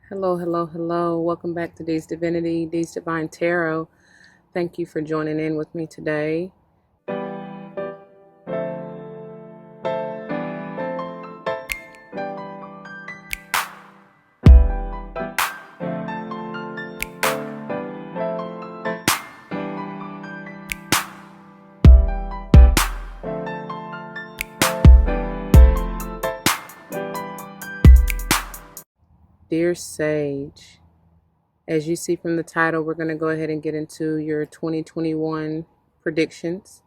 Hello, hello, hello. Welcome back to D's Divinity, D's Divine Tarot. Thank you for joining in with me today. Dear Sage, as you see from the title, we're going to go ahead and get into your 2021 predictions.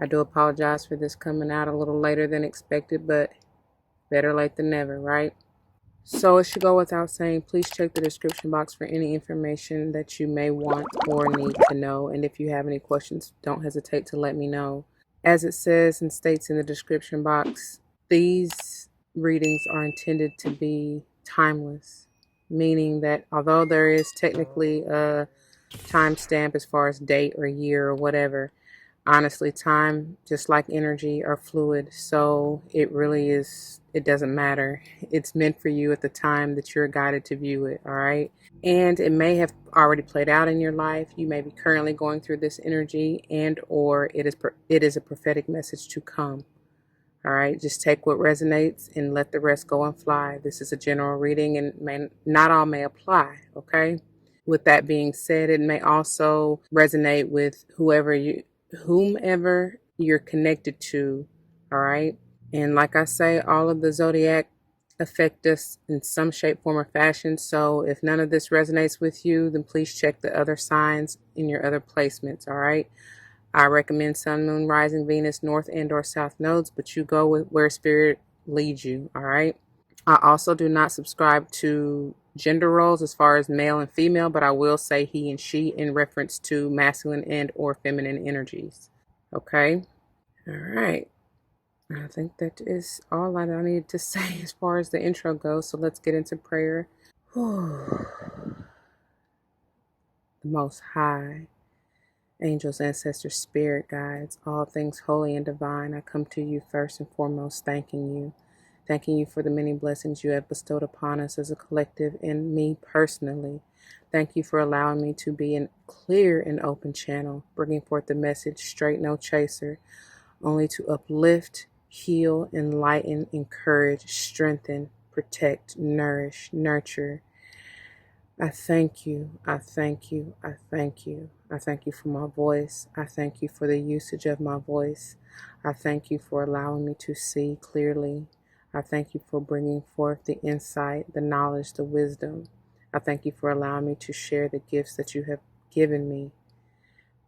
I do apologize for this coming out a little later than expected, but better late than never, right? So it should go without saying, please check the description box for any information that you may want or need to know. And if you have any questions, don't hesitate to let me know. As it says and states in the description box, these readings are intended to be timeless, meaning that although there is technically a timestamp as far as date or year or whatever, honestly, time, just like energy, are fluid. So it really is, it doesn't matter. It's meant for you at the time that you're guided to view it, all right? And it may have already played out in your life. You may be currently going through this energy, and or it is a prophetic message to come. All right, just take what resonates and let the rest go and fly. This is a general reading, and not all may apply, okay? With that being said, it may also resonate with whomever you're connected to, all right? And like I say, all of the zodiac affect us in some shape, form, or fashion. So if none of this resonates with you, then please check the other signs in your other placements, all right? I recommend Sun, Moon, Rising, Venus, North and or South nodes, but you go with where Spirit leads you, all right? I also do not subscribe to gender roles as far as male and female, but I will say he and she in reference to masculine and or feminine energies, okay? All right. I think that is all I needed to say as far as the intro goes, so let's get into prayer. The Most High, angels, ancestors, spirit guides, all things holy and divine, I come to you first and foremost thanking you for the many blessings you have bestowed upon us as a collective and me personally. Thank you for allowing me to be a clear and open channel, bringing forth the message straight, no chaser, only to uplift, heal, enlighten, encourage, strengthen, protect, nourish, nurture. I thank you. I thank you. I thank you. I thank you for my voice. I thank you for the usage of my voice. I thank you for allowing me to see clearly. I thank you for bringing forth the insight, the knowledge, the wisdom. I thank you for allowing me to share the gifts that you have given me.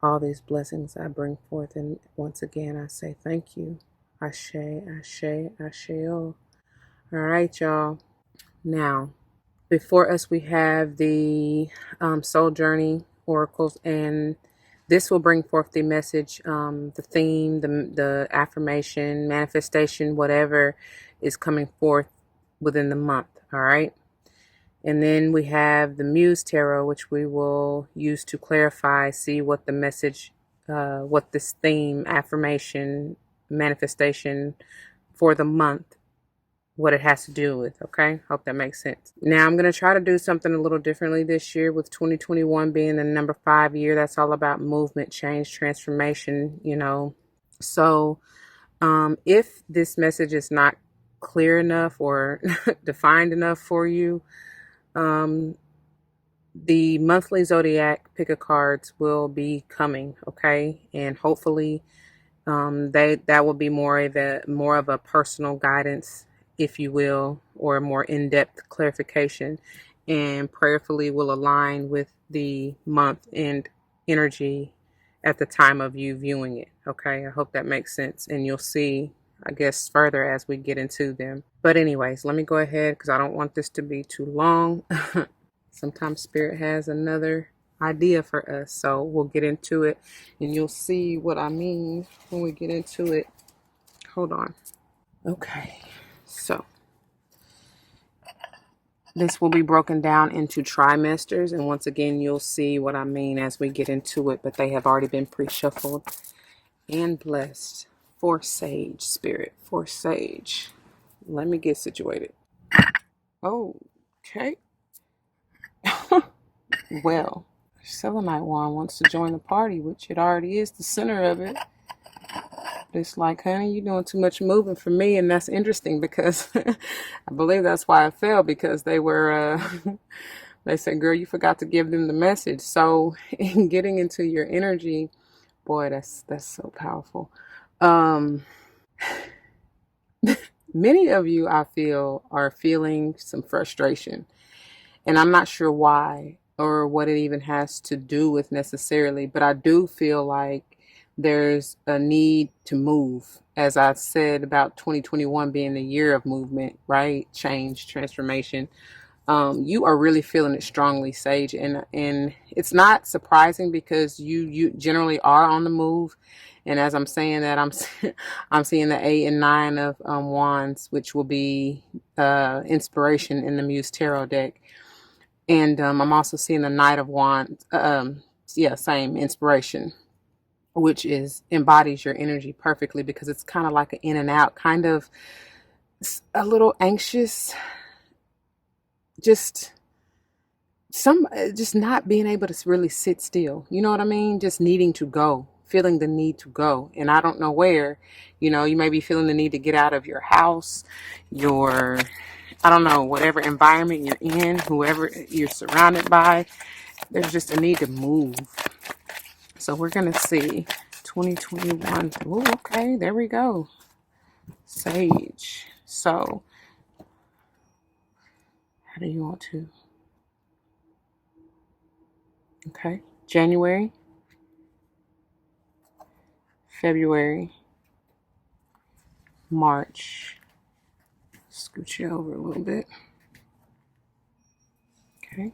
All these blessings I bring forth, and once again I say thank you. Ashe, ashe, ashe-o. All right, y'all. Now, before us we have the Soul Journey Oracles, and this will bring forth the message, the theme, the affirmation, manifestation, whatever is coming forth within the month, all right? And then we have the Muse Tarot, which we will use to clarify, see what the message, what this theme, affirmation, manifestation for the month, what it has to do with, okay? Hope that makes sense. Now, I'm going to try to do something a little differently this year, with 2021 being the number 5 year. That's all about movement, change, transformation, you know. So if this message is not clear enough or defined enough for you, the monthly zodiac pick a cards will be coming, okay? And hopefully that will be more of a personal guidance, if you will, or a more in-depth clarification, and prayerfully will align with the month and energy at the time of you viewing it, okay? I hope that makes sense, and you'll see, I guess, further as we get into them. But anyways, let me go ahead, because I don't want this to be too long. Sometimes Spirit has another idea for us, so we'll get into it, and you'll see what I mean when we get into it. Hold on. Okay, so this will be broken down into trimesters, and once again you'll see what I mean as we get into it, but they have already been pre-shuffled and blessed for Sage, Spirit, for Sage. Let me get situated. Okay. well. Selenite wand wants to join the party, which it already is the center of it. It's like, honey, you're doing too much moving for me. And that's interesting because I believe that's why I fell, because they were, they said, girl, you forgot to give them the message. So in getting into your energy, boy, that's so powerful. Many of you, I feel, are feeling some frustration. And I'm not sure why or what it even has to do with necessarily, but I do feel like there's a need to move. As I said about 2021 being the year of movement, right? Change, transformation. You are really feeling it strongly, Sage, and it's not surprising because you generally are on the move. And as I'm saying that, I'm seeing the 8 and 9 of wands, which will be inspiration in the Muse Tarot deck. And I'm also seeing the Knight of Wands. Yeah, same, inspiration, which is embodies your energy perfectly, because it's kind of like an in and out, kind of a little anxious, just not being able to really sit still. You know what I mean? Just needing to go, feeling the need to go. And I don't know where. You know, you may be feeling the need to get out of your house, your, I don't know, whatever environment you're in, whoever you're surrounded by. There's just a need to move. So we're going to see 2021. Oh, okay, there we go. Sage. So how do you want to? Okay. January, February, March. Scoot you over a little bit. Okay.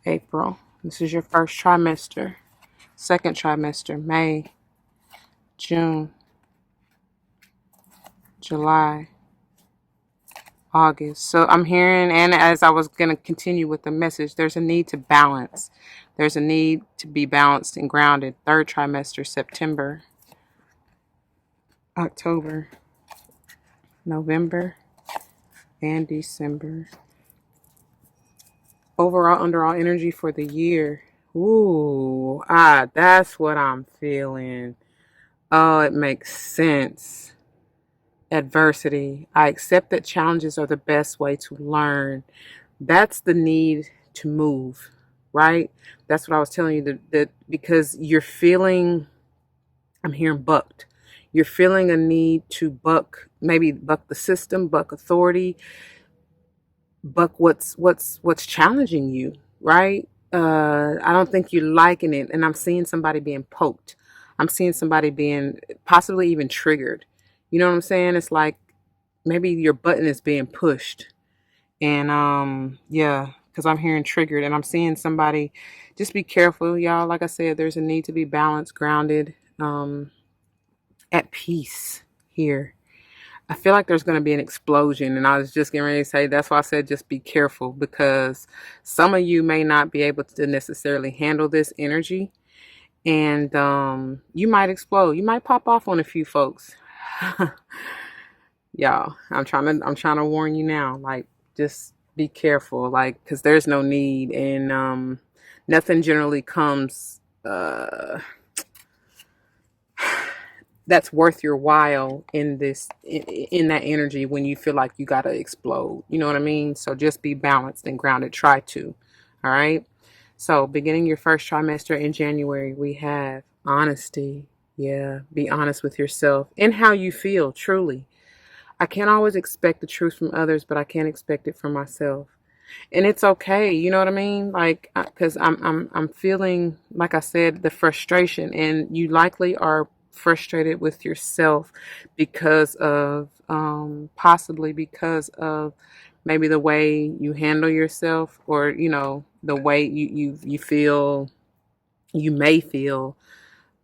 April. This is your first trimester. Second trimester, May, June, July, August. So I'm hearing, and as I was going to continue with the message, there's a need to balance. There's a need to be balanced and grounded. Third trimester, September, October, November, and December. Overall, underall energy for the year. Ooh, that's what I'm feeling. Oh, it makes sense. Adversity. I accept that challenges are the best way to learn. That's the need to move, right? That's what I was telling you, that because you're feeling, I'm hearing bucked. You're feeling a need to buck, maybe buck the system, buck authority, buck what's challenging you, right? I don't think you're liking it. And I'm seeing somebody being poked. I'm seeing somebody being possibly even triggered. You know what I'm saying? It's like maybe your button is being pushed. And yeah, because I'm hearing triggered, and I'm seeing somebody. Just be careful, y'all. Like I said, there's a need to be balanced, grounded, at peace here. I feel like there's going to be an explosion, and I was just getting ready to say, that's why I said just be careful, because some of you may not be able to necessarily handle this energy, and you might explode. You might pop off on a few folks. Y'all, I'm trying to warn you now, like, just be careful, like, because there's no need, and nothing generally comes that's worth your while in that energy when you feel like you gotta explode. You know what I mean? So just be balanced and grounded. Try to. All right. So beginning your first trimester in January, we have honesty. Yeah. Be honest with yourself and how you feel, truly. I can't always expect the truth from others, but I can expect it from myself. And it's okay, you know what I mean? Like, because I'm feeling, like I said, the frustration, and you likely are frustrated with yourself because of possibly because of maybe the way you handle yourself, or the way you feel, you may feel,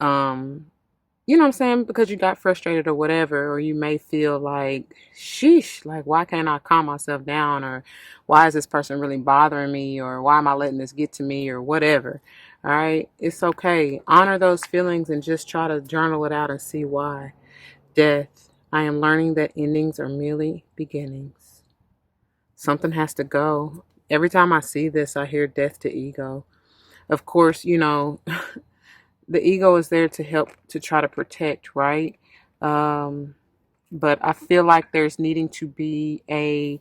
you know what I'm saying? Because you got frustrated or whatever, or you may feel like, sheesh, like, why can't I calm myself down? Or why is this person really bothering me? Or why am I letting this get to me? Or whatever. All right. It's okay. Honor those feelings and just try to journal it out and see why. Death. I am learning that endings are merely beginnings. Something has to go. Every time I see this, I hear death to ego. Of course, you know, the ego is there to help, to try to protect, right? Um, but I feel like there's needing to be a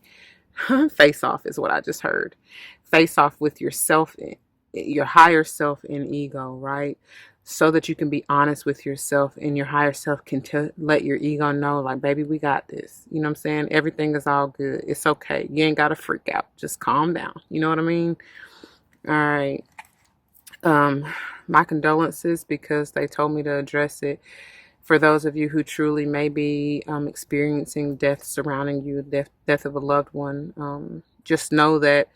face off, is what I just heard. Face off with yourself, your higher self and ego, right? So that you can be honest with yourself, and your higher self can let your ego know, like, baby, we got this. You know what I'm saying? Everything is all good. It's okay. You ain't got to freak out. Just calm down. You know what I mean? All right. My condolences, because they told me to address it. For those of you who truly may be experiencing death surrounding you, death of a loved one, just know that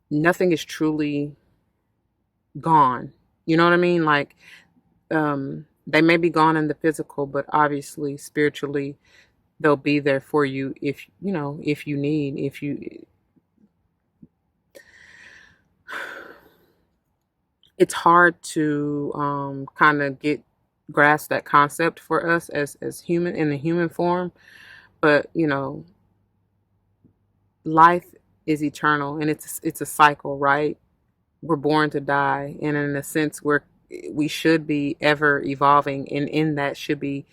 nothing is truly gone. You know what I mean? Like, they may be gone in the physical, but obviously spiritually, they'll be there for you if you know, if you need, if you. It's hard to kind of grasp that concept for us as human, in the human form, but you know, life is eternal, and it's a cycle, right? We're born to die, and in a sense we should be ever evolving, and in that should be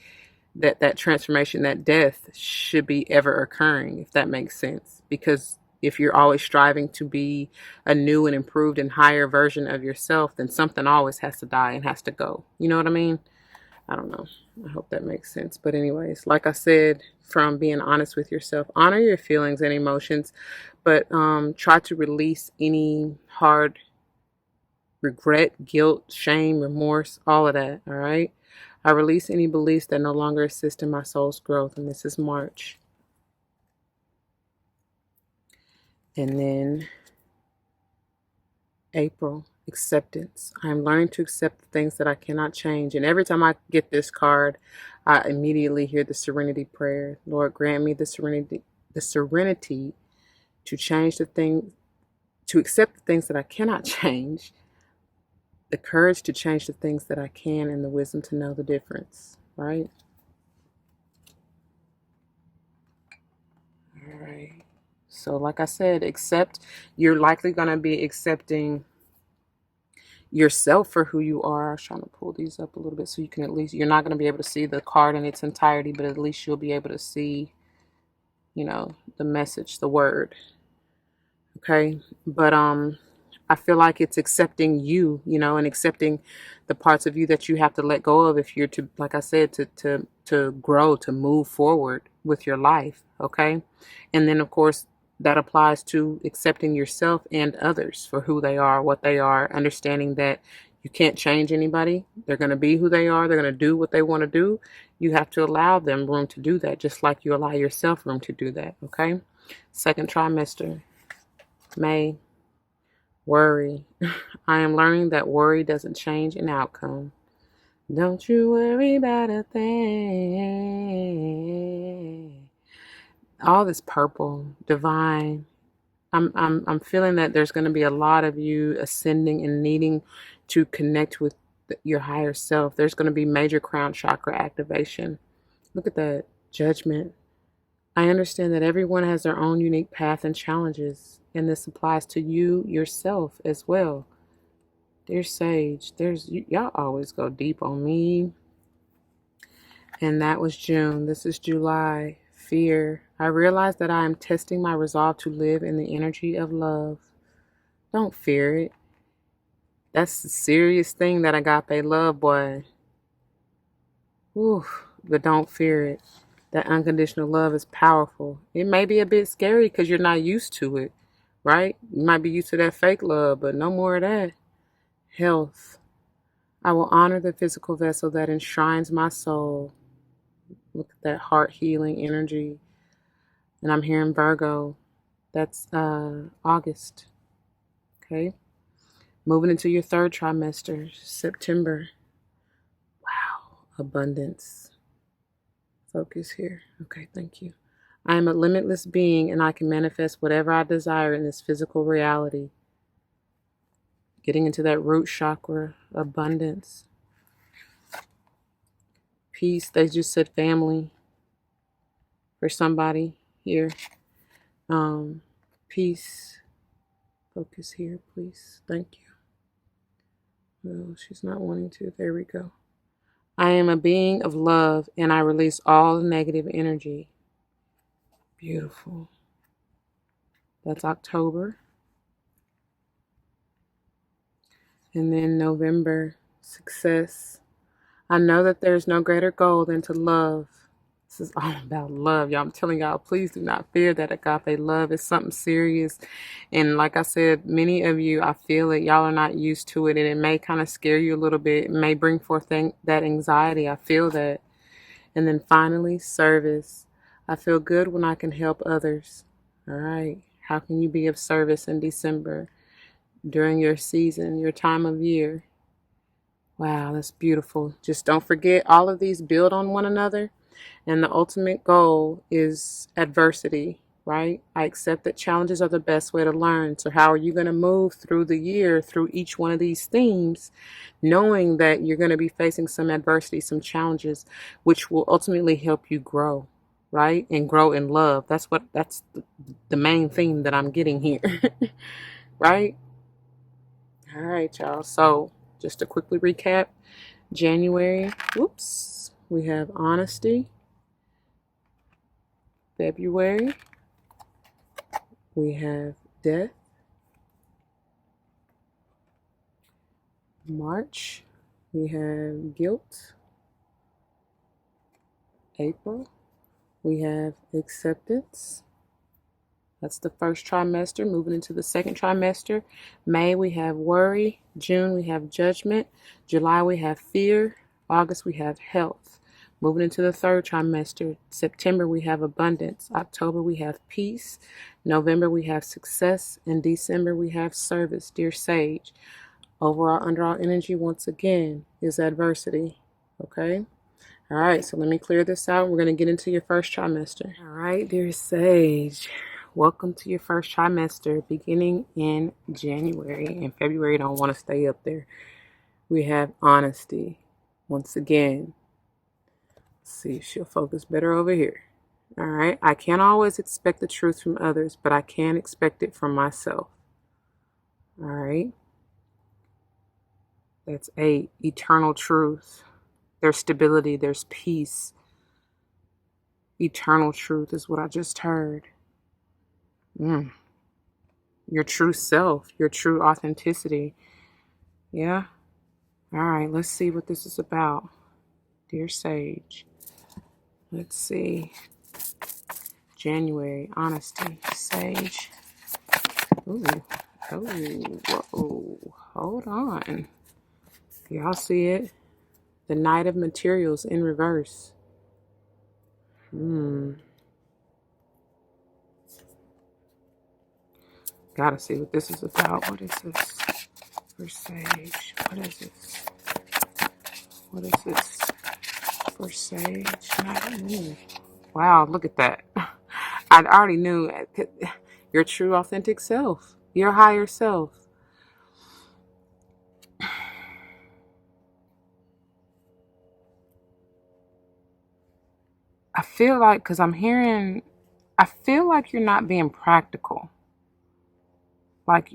that transformation, that death should be ever occurring, if that makes sense. Because if you're always striving to be a new and improved and higher version of yourself, then something always has to die and has to go. You know what I mean? I don't know. I hope that makes sense. But anyways, like I said, from being honest with yourself, honor your feelings and emotions, but try to release any hard regret, guilt, shame, remorse, all of that. All right. I release any beliefs that no longer assist in my soul's growth. And this is March. And then April, acceptance. I am learning to accept the things that I cannot change. And every time I get this card, I immediately hear the serenity prayer. Lord, grant me the serenity to change the thing, to accept the things that I cannot change, the courage to change the things that I can, and the wisdom to know the difference, right? All right. So like I said, you're likely going to be accepting yourself for who you are. I was trying to pull these up a little bit so you can, at least, you're not going to be able to see the card in its entirety, but at least you'll be able to see, you know, the message, the word. Okay. But I feel like it's accepting you, you know, and accepting the parts of you that you have to let go of if you're to, like I said, to grow, to move forward with your life. Okay. And then of course that applies to accepting yourself and others for who they are, what they are, understanding that you can't change anybody. They're going to be who they are. They're going to do what they want to do. You have to allow them room to do that, just like you allow yourself room to do that. Okay. Second trimester, May. Worry. I am learning that worry doesn't change an outcome. Don't you worry about a thing. All this purple, divine. I'm feeling that there's going to be a lot of you ascending and needing to connect with your higher self. There's going to be major crown chakra activation. Look at that. Judgment. I understand that everyone has their own unique path and challenges, and this applies to you yourself as well. Dear Sage, y'all always go deep on me. And that was June. This is July. Fear. I realize that I am testing my resolve to live in the energy of love. Don't fear it. That's the serious thing, that agape love, boy. Oof, but don't fear it. That unconditional love is powerful. It may be a bit scary because you're not used to it, right? You might be used to that fake love, but no more of that. Health. I will honor the physical vessel that enshrines my soul. Look at that heart healing energy. And I'm here in Virgo. That's August. Okay. Moving into your third trimester, September. Wow. Abundance. Focus here. Okay, thank you. I am a limitless being, and I can manifest whatever I desire in this physical reality. Getting into that root chakra, abundance. Peace. They just said family for somebody here. Peace. Focus here, please. Thank you. No, she's not wanting to. There we go. I am a being of love, and I release all the negative energy. Beautiful. That's October. And then November, success. I know that there's no greater goal than to love. This is all about love, y'all. I'm telling y'all, please do not fear that agape love is something serious. And like I said, many of you, I feel it. Y'all are not used to it, and it may kind of scare you a little bit. It may bring forth that anxiety. I feel that. And then finally, service. I feel good when I can help others. All right. How can you be of service in December during your season, your time of year? Wow, that's beautiful. Just don't forget, all of these build on one another. And the ultimate goal is adversity, right? I accept that challenges are the best way to learn. So how are you going to move through the year, through each one of these themes, knowing that you're going to be facing some adversity, some challenges, which will ultimately help you grow, right? And grow in love. That's the main theme that I'm getting here, right? All right, y'all. So just to quickly recap, January, we have honesty. February, we have death. March, we have guilt. April, we have acceptance. That's the first trimester. Moving into the second trimester. May, we have worry. June, we have judgment. July, we have fear. August, we have health. Moving into the third trimester. September, we have abundance. October, we have peace. November, we have success. And December, we have service. Dear Sage, overall underall energy, once again, is adversity. Okay? All right, so let me clear this out. We're going to get into your first trimester. All right, dear Sage, welcome to your first trimester beginning in January. And February don't want to stay up there. We have honesty. Once again, let's see if she'll focus better over here. All right, I can't always expect the truth from others, but I can expect it from myself. All right, that's 8, eternal truth. There's stability, there's peace. Eternal truth is what I just heard. Your true self, your true authenticity. Yeah? All right, let's see what this is about. Dear Sage. Let's see. January, honesty, Sage. Ooh, whoa, hold on. Y'all see it? The Knight of Materials in reverse. Gotta see what this is about. What is this for Sage? What is this? What is this for Sage? Wow, look at that. I already knew your true authentic self, your higher self. I feel like, because I feel like you're not being practical. Like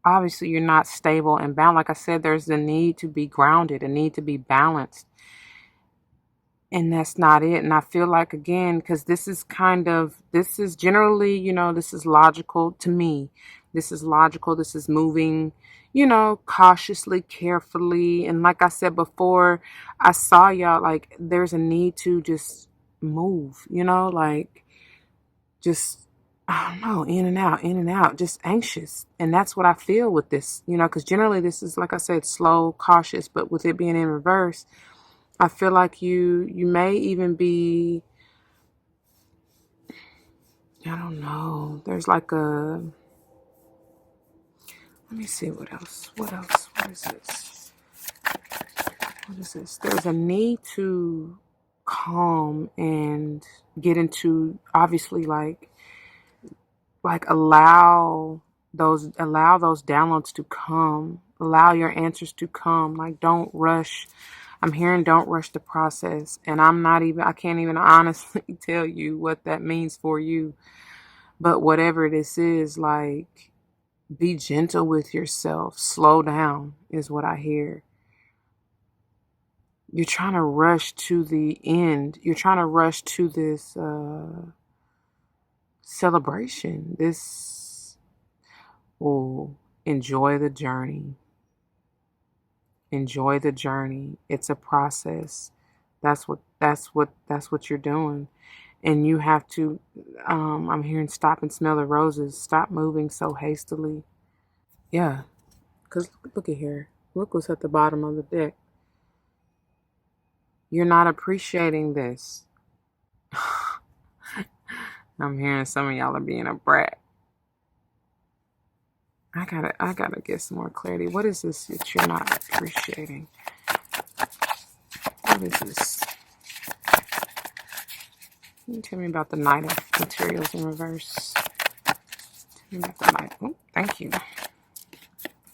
obviously you're not stable and balanced. Like I said, there's the need to be grounded, a need to be balanced. And that's not it. And I feel like, again, because this is generally, this is logical to me. This is logical. This is moving, cautiously, carefully. And like I said before, I saw y'all, like, there's a need to just move, like, just, I don't know, in and out, just anxious. And that's what I feel with this, because generally this is, like I said, slow, cautious, but with it being in reverse, I feel like you may even be, I don't know, there's like let me see what else, what is this? There's a need to calm and get into, obviously, like allow those downloads to come, allow your answers to come, like don't rush. I'm hearing don't rush the process. And I can't even honestly tell you what that means for you. But whatever this is, like, be gentle with yourself. Slow down is what I hear. You're trying to rush to the end. You're trying to rush to this celebration. Enjoy the journey. Enjoy the journey. It's a process. That's what you're doing. And you have to, I'm hearing stop and smell the roses. Stop moving so hastily. Yeah, because look at here. Look what's at the bottom of the deck. You're not appreciating this. I'm hearing some of y'all are being a brat. I gotta get some more clarity. What is this that you're not appreciating? What is this? Can you tell me about the Knight of Materials in reverse? Tell me about the Knight. Oh, thank you.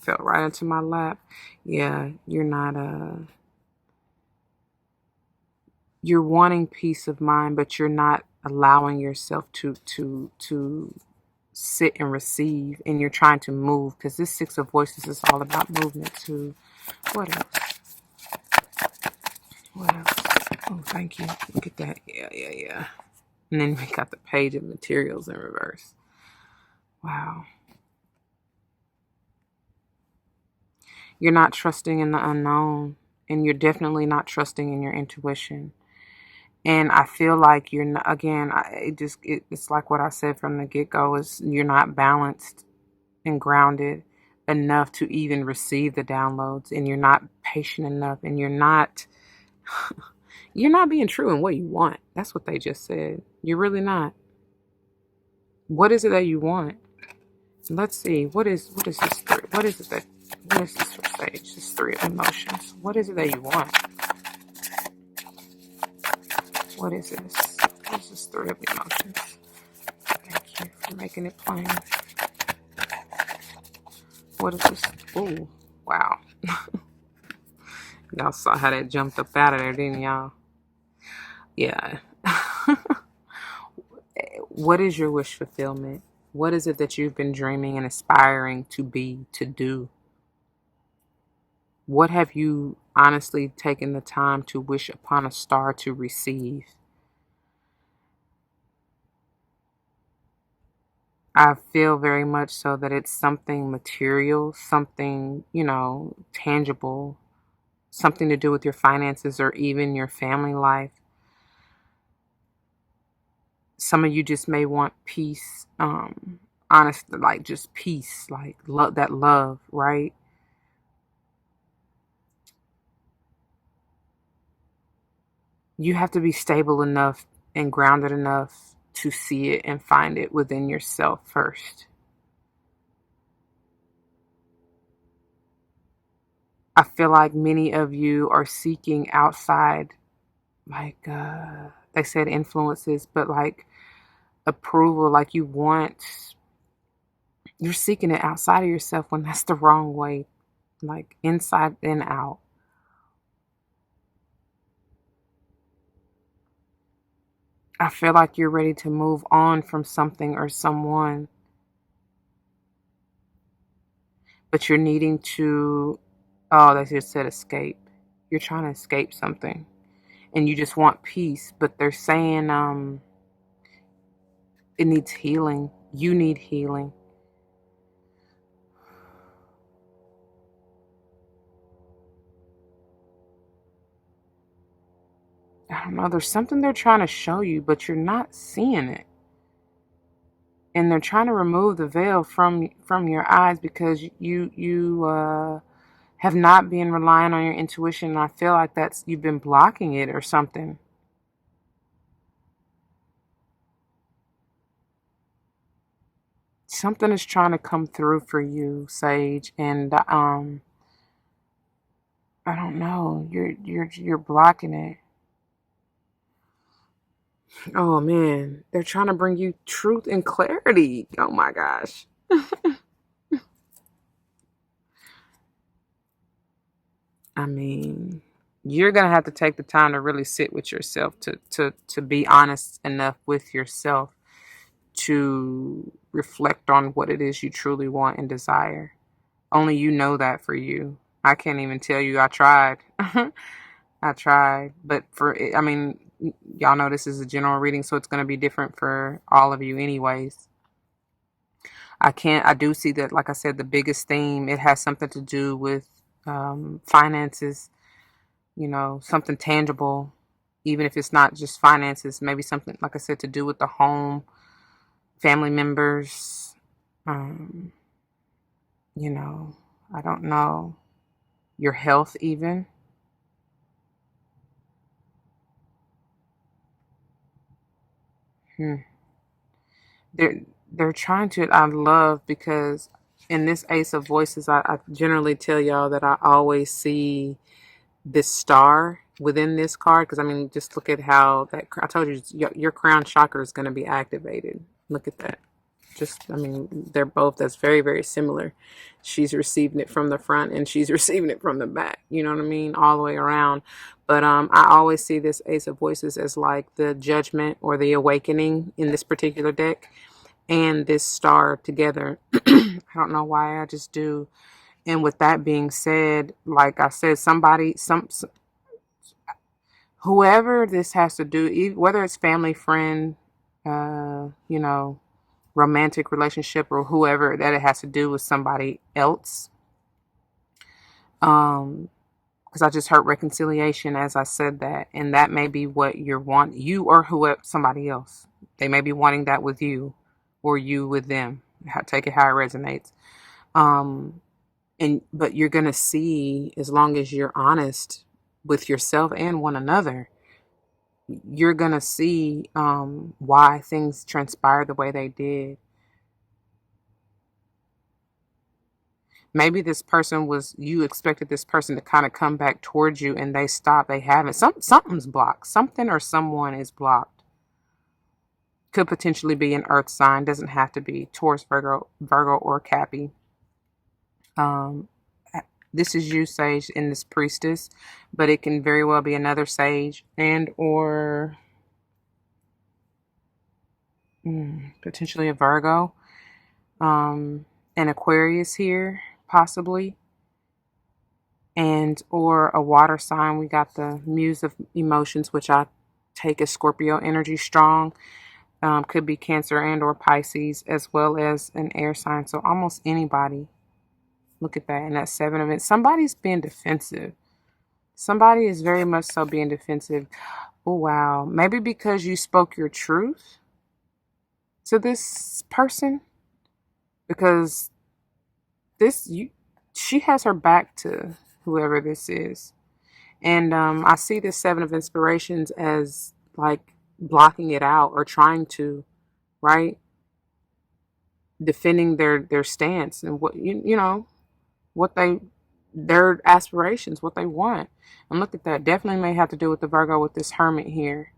Fell right into my lap. Yeah, you're not you're wanting peace of mind, but you're not allowing yourself to sit and receive, and you're trying to move, because this Six of Voices is all about movement too. What else? What else? Oh, thank you. Look at that. Yeah. And then we got the Page of Materials in reverse. Wow. You're not trusting in the unknown, and you're definitely not trusting in your intuition. And I feel like you're not, again, it's like what I said from the get-go, is you're not balanced and grounded enough to even receive the downloads, and you're not patient enough, and you're not being true in what you want. That's what they just said. You're really not. What is it that you want? Let's see. What is this three? What is this for Sage? This Three of Emotions. What is it that you want? What is this? What is this Three of Emotions? Thank you for making it plain. What is this? Oh, wow. Y'all saw how that jumped up out of there, didn't y'all? Yeah. What is your wish fulfillment? What is it that you've been dreaming and aspiring to be, to do? What have you honestly taken the time to wish upon a star to receive? I feel very much so that it's something material, something, tangible, something to do with your finances or even your family life. Some of you just may want peace, honest, like just peace, like love, right? You have to be stable enough and grounded enough to see it and find it within yourself first. I feel like many of you are seeking outside, like they said influences, but like approval, like you're seeking it outside of yourself when that's the wrong way, like inside and out. I feel like you're ready to move on from something or someone, but you're needing to, oh, they just said escape. You're trying to escape something and you just want peace, but they're saying it needs healing. You need healing. I don't know, there's something they're trying to show you, but you're not seeing it. And they're trying to remove the veil from your eyes because you have not been relying on your intuition. And I feel like you've been blocking it or something. Something is trying to come through for you, Sage, and I don't know. You're blocking it. Oh man, they're trying to bring you truth and clarity. Oh my gosh. I mean, you're gonna have to take the time to really sit with yourself to be honest enough with yourself to reflect on what it is you truly want and desire. Only you know that for you. I can't even tell you. I tried. I tried. But I mean, y'all know this is a general reading, so it's going to be different for all of you anyways. I do see that, like I said, the biggest theme, it has something to do with finances, something tangible, even if it's not just finances, maybe something, like I said, to do with the home, family members, I don't know, your health even. They're trying to, I love, because in this Ace of Voices, I generally tell y'all that I always see this star within this card, because I mean, just look at how that, I told you, your crown chakra is going to be activated. Look at that. I mean, they're both, that's very, very similar. She's receiving it from the front and she's receiving it from the back, you know what I mean, all the way around. But I always see this Ace of Voices as like the judgment or the awakening in this particular deck, and this star together. I don't know why, I just do. And with that being said, like I said, whoever this has to do, whether it's family, friend, romantic relationship, or whoever, that it has to do with somebody else. Because I just heard reconciliation as I said that, and that may be what you or whoever, somebody else. They may be wanting that with you, or you with them. Take it how it resonates. But you're gonna see, as long as you're honest with yourself and one another, you're gonna see why things transpired the way they did. Maybe this person you expected this person to kind of come back towards you, and they stopped. They haven't. Something's blocked. Something or someone is blocked. Could potentially be an earth sign. Doesn't have to be Taurus, Virgo, or Cappy. This is you, Sage, in this Priestess, but it can very well be another Sage and or potentially a Virgo, an Aquarius here, possibly, and or a water sign. We got the Muse of Emotions, which I take as Scorpio energy strong. Could be Cancer and or Pisces, as well as an air sign. So almost anybody. Look at that. And that Seven of It. Somebody's being defensive. Somebody is very much so being defensive. Oh, wow. Maybe because you spoke your truth to this person. Because she has her back to whoever this is. And I see this Seven of Inspirations as like blocking it out, or trying to, right? Defending their stance and what, what their aspirations, what they want. And look at that. Definitely may have to do with the Virgo with this Hermit here,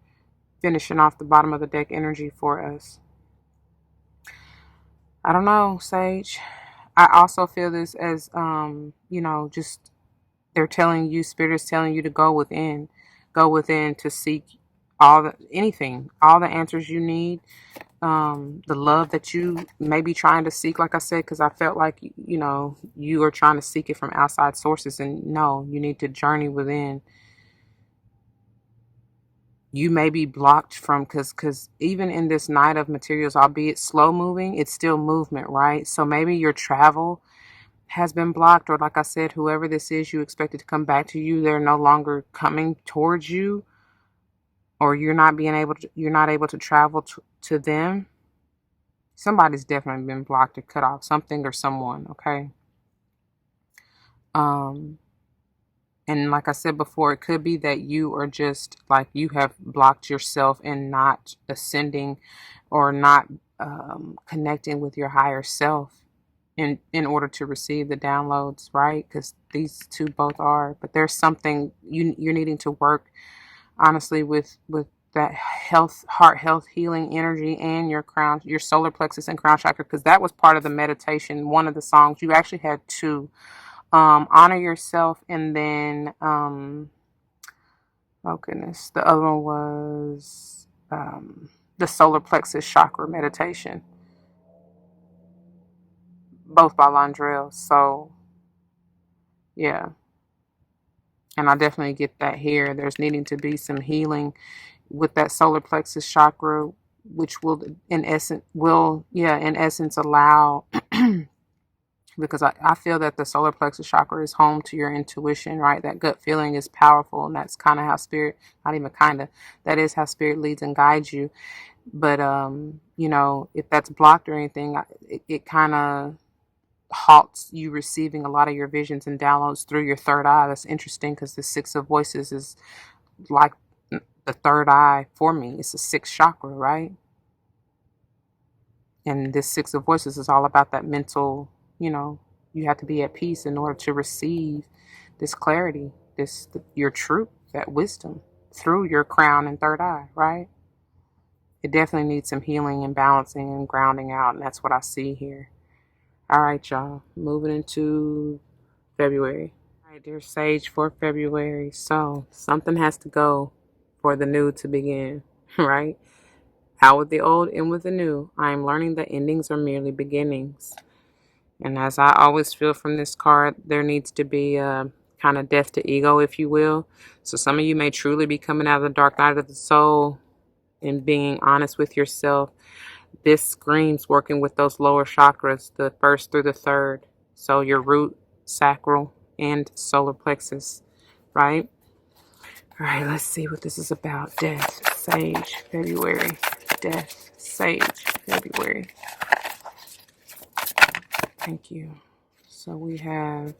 finishing off the bottom of the deck energy for us. I don't know, Sage. I also feel this as, just they're telling you, Spirit is telling you to go within to seek all the answers you need. The love that you may be trying to seek, like I said, because I felt like, you are trying to seek it from outside sources, and no, you need to journey within. You may be blocked from, because even in this Knight of Materials, albeit slow moving, it's still movement, right? So maybe your travel has been blocked, or like I said, whoever this is you expected to come back to you, they're no longer coming towards you, or you're not able to travel to them. Somebody's definitely been blocked or cut off, something or someone, okay? And like I said before, it could be that you are just like, you have blocked yourself and not ascending, or not connecting with your higher self in order to receive the downloads, right? Because these two both are. But there's something you're needing to work, honestly, with that heart health, healing energy, and your solar plexus and crown chakra, because that was part of the meditation. One of the songs, you actually had two. Honor yourself, and then oh goodness, the other one was the solar plexus chakra meditation, both by Londrell. So yeah, and I definitely get that here. There's needing to be some healing with that solar plexus chakra, which will in essence allow because I feel that the solar plexus chakra is home to your intuition, right? That gut feeling is powerful, and that's kind of how spirit, not even kind of, that is how spirit leads and guides you. But if that's blocked or anything, it kind of halts you receiving a lot of your visions and downloads through your third eye. That's interesting because the Six of Voices is like the third eye for me. It's the sixth chakra, right? And this Six of Voices is all about that mental, you have to be at peace in order to receive this clarity, your truth, that wisdom through your crown and third eye, right? It definitely needs some healing and balancing and grounding out, and that's what I see here. All right, y'all, moving into February. All right, dear Sage, for February. So something has to go for the new to begin, right? Out with the old, in with the new. I am learning that endings are merely beginnings. And as I always feel from this card, there needs to be a kind of death to ego, if you will. So some of you may truly be coming out of the dark night of the soul and being honest with yourself. This screams working with those lower chakras, the first through the third. So your root, sacral, and solar plexus, right? All right, let's see what this is about. Death, Sage, February. Death, Sage, February. Thank you. So we have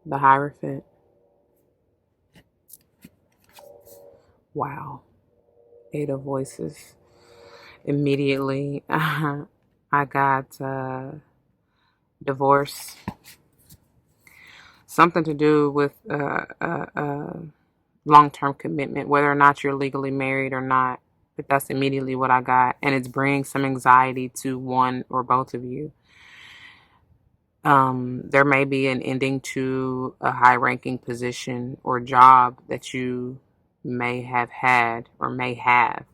the Hierophant. Wow. Eight of Voices. Immediately, I got divorce. Something to do with long-term commitment, whether or not you're legally married or not. But that's immediately what I got. And it's bringing some anxiety to one or both of you. There may be an ending to a high-ranking position or job that you may have had or may have.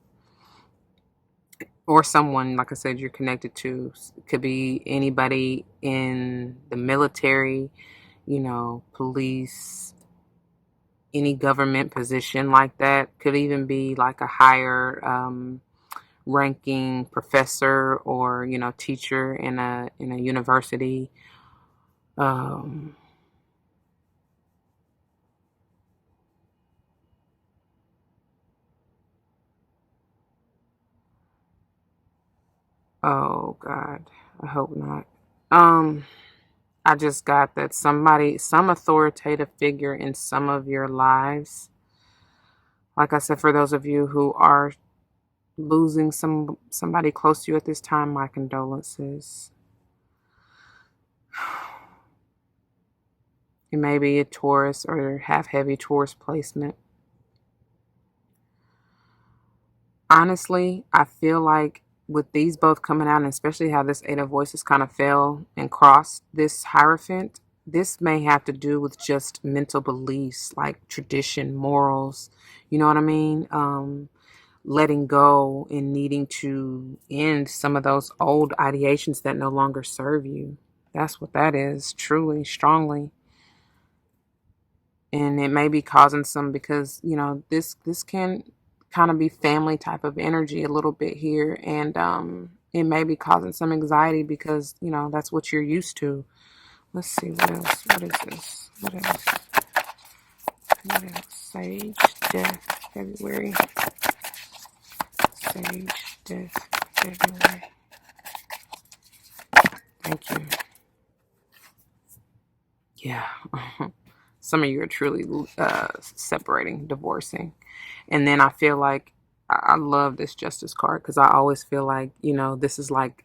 Or someone, like I said, you're connected to. It could be anybody in the military, police, any government position like that. Could even be like a higher ranking professor or, teacher in a university. Oh God, I hope not. I just got that some authoritative figure in some of your lives. Like I said, for those of you who are losing somebody close to you at this time, my condolences. It may be a Taurus or have heavy Taurus placement. Honestly, I feel like with these both coming out, and especially how this Eight of Voices kind of fell and crossed this Hierophant, this may have to do with just mental beliefs like tradition, morals, you know what I mean? Letting go and needing to end some of those old ideations that no longer serve you. That's what that is, truly, strongly. And it may be causing some, because, this can kind of be family type of energy a little bit here. And it may be causing some anxiety because, that's what you're used to. Let's see, what else? What is this? What else? What else? Sage, death, February. Sage, death, February. Thank you. Yeah. Some of you are truly separating, divorcing. And then I feel like I love this Justice card because I always feel like, this is like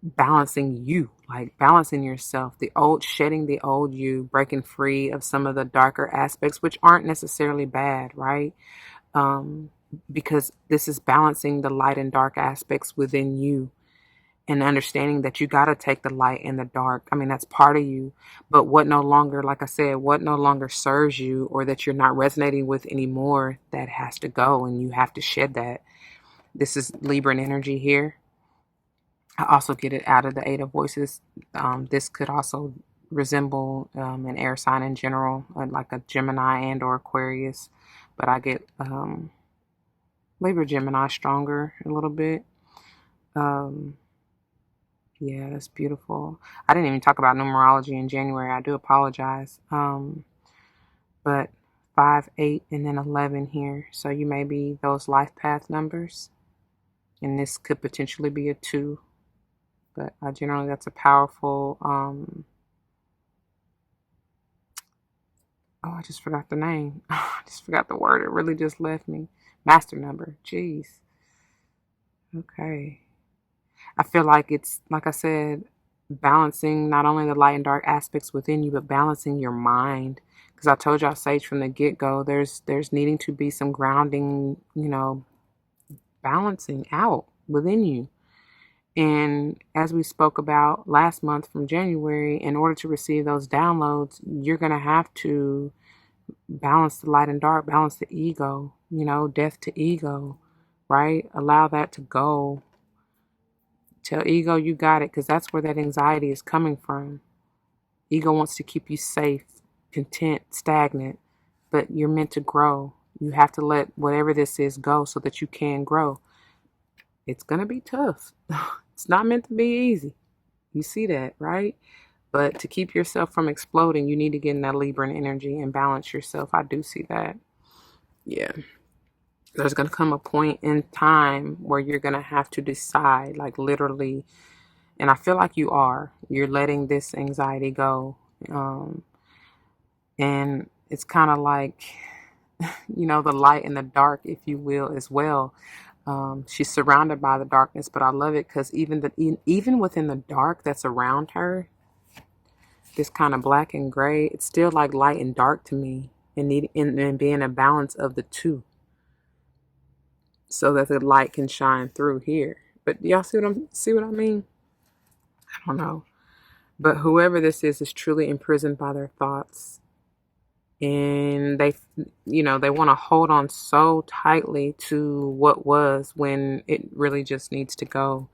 balancing you, like balancing yourself, shedding the old you, breaking free of some of the darker aspects, which aren't necessarily bad, right? Because this is balancing the light and dark aspects within you. And understanding that you got to take the light and the dark. I mean, that's part of you. But what no longer, like I said, what no longer serves you or that you're not resonating with anymore, that has to go and you have to shed that. This is Libran energy here. I also get it out of the Eight of Voices. This could also resemble an air sign in general, like a Gemini and or Aquarius. But I get Libra Gemini stronger a little bit. Yeah, that's beautiful. I didn't even talk about numerology in January. I do apologize. But 5, 8, and then 11 here. So you may be those life path numbers. And this could potentially be a 2. But generally that's a powerful, I just forgot the name. I just forgot the word. It really just left me. Master number. Jeez. Okay. I feel like it's, like I said, balancing not only the light and dark aspects within you, but balancing your mind. Because I told y'all, Sage, from the get-go, there's needing to be some grounding, balancing out within you. And as we spoke about last month from January, in order to receive those downloads, you're going to have to balance the light and dark, balance the ego, death to ego, right? Allow that to go. Tell ego you got it, because that's where that anxiety is coming from. Ego wants to keep you safe, content, stagnant, but you're meant to grow. You have to let whatever this is go so that you can grow. It's going to be tough. It's not meant to be easy. You see that, right? But to keep yourself from exploding, you need to get in that Libran energy and balance yourself. I do see that. Yeah. There's going to come a point in time where you're going to have to decide, like literally, and I feel like you're letting this anxiety go. And it's kind of like, the light and the dark, if you will, as well. She's surrounded by the darkness, but I love it because even within the dark that's around her, this kind of black and gray, it's still like light and dark to me, and being a balance of the two, so that the light can shine through here. But y'all see what I mean? I don't know, but whoever this is truly imprisoned by their thoughts, and they want to hold on so tightly to what was when it really just needs to go.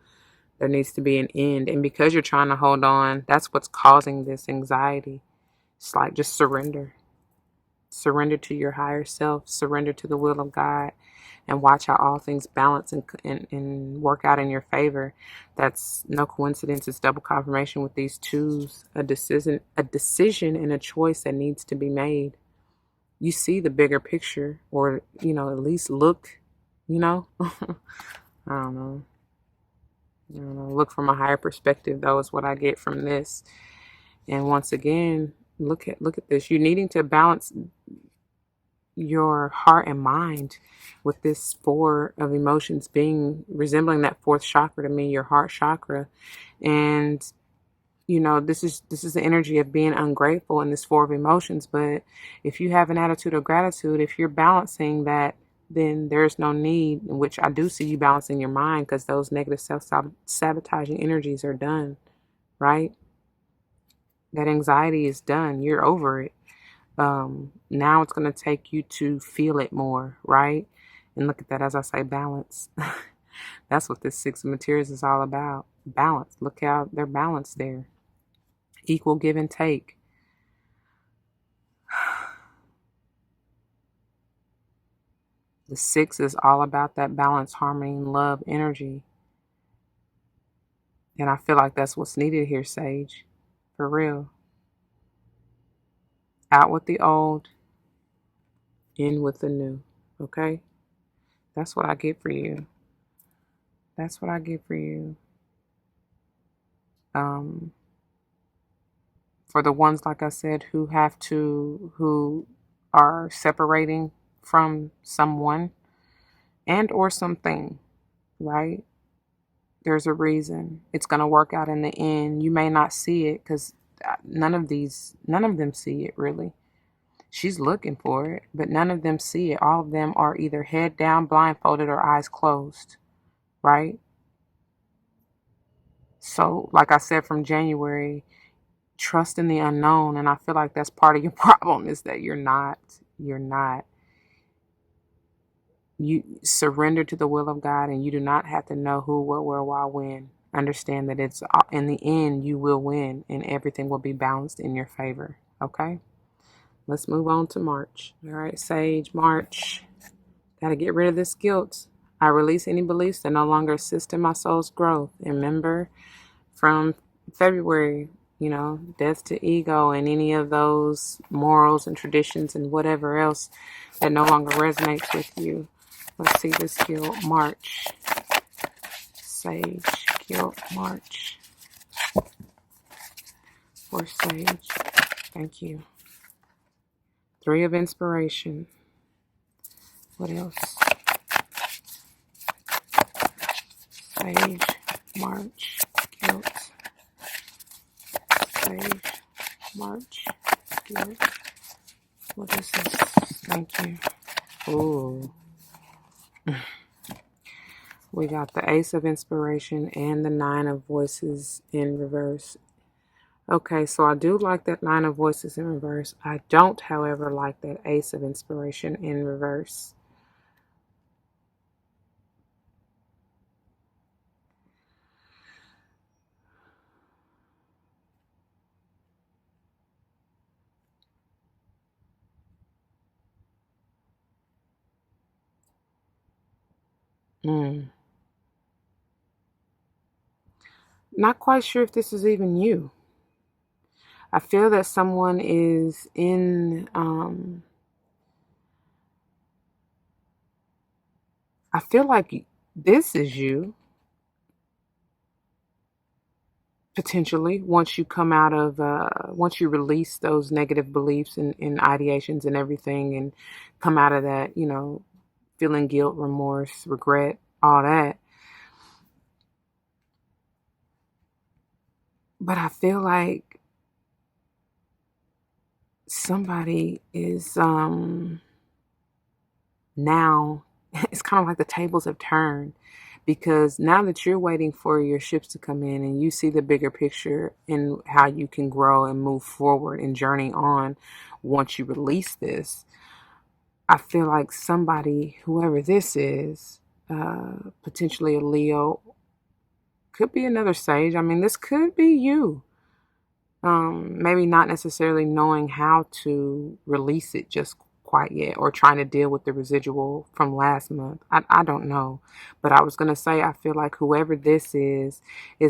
There needs to be an end. And because you're trying to hold on, that's what's causing this anxiety. It's like, just surrender. Surrender to your higher self. Surrender to the will of God. And watch how all things balance and work out in your favor. That's no coincidence. It's double confirmation with these twos. A decision and a choice that needs to be made. You see the bigger picture, or, at least look, I don't know. Look from a higher perspective, though, is what I get from this. And once again, look at this. You're needing to balance your heart and mind with this 4 of emotions resembling that 4th chakra to me, your heart chakra. And this is the energy of being ungrateful in this 4 of emotions. But if you have an attitude of gratitude, if you're balancing that, then there's no need, in which I do see you balancing your mind, because those negative self-sabotaging energies are done, right? That anxiety is done. You're over it. Now it's going to take you to feel it more, right? And look at that, as I say, balance. That's what this 6 of materials is all about. Balance. Look how they're balanced there. Equal give and take. The 6 is all about that balance, harmony, and love energy. And I feel like that's what's needed here, Sage. For real. Out with the old, in with the new. Okay? That's what I get for you. That's what I get for you. For the ones, like I said, who are separating from someone and or something, right? There's a reason. It's going to work out in the end. You may not see it, because none of them see it, really. She's looking for it, but none of them see it. All of them are either head down, blindfolded, or eyes closed, right? So, like I said, from January, trust in the unknown. And I feel like that's part of your problem, is that you're not You surrender to the will of God, and you do not have to know who, what, where, why, when. Understand that it's in the end, you will win, and everything will be balanced in your favor. Okay? Let's move on to March. All right, Sage, March. Got to get rid of this guilt. I release any beliefs that no longer assist in my soul's growth. And remember, from February, death to ego and any of those morals and traditions and whatever else that no longer resonates with you. Let's see this guilt. March. Sage. Guilt. March. For Sage. Thank you. 3 of inspiration. What else? Sage. March. Guilt. Sage. March. Guilt. What is this? Thank you. Ooh. We got the Ace of Inspiration and the 9 of Voices in reverse. Okay, so I do like that 9 of Voices in reverse. I don't, however, like that Ace of Inspiration in reverse. Not quite sure if this is even you. I feel that someone is in, I feel like this is you, potentially, once you come out of, once you release those negative beliefs and ideations and everything and come out of that, feeling guilt, remorse, regret, all that. But I feel like somebody is now, it's kind of like the tables have turned, because now that you're waiting for your ships to come in and you see the bigger picture and how you can grow and move forward and journey on once you release this, I feel like somebody, whoever this is, potentially a Leo, could be another Sage. I mean, this could be you. Maybe not necessarily knowing how to release it just quite yet, or trying to deal with the residual from last month. I don't know. But I was going to say, I feel like whoever this is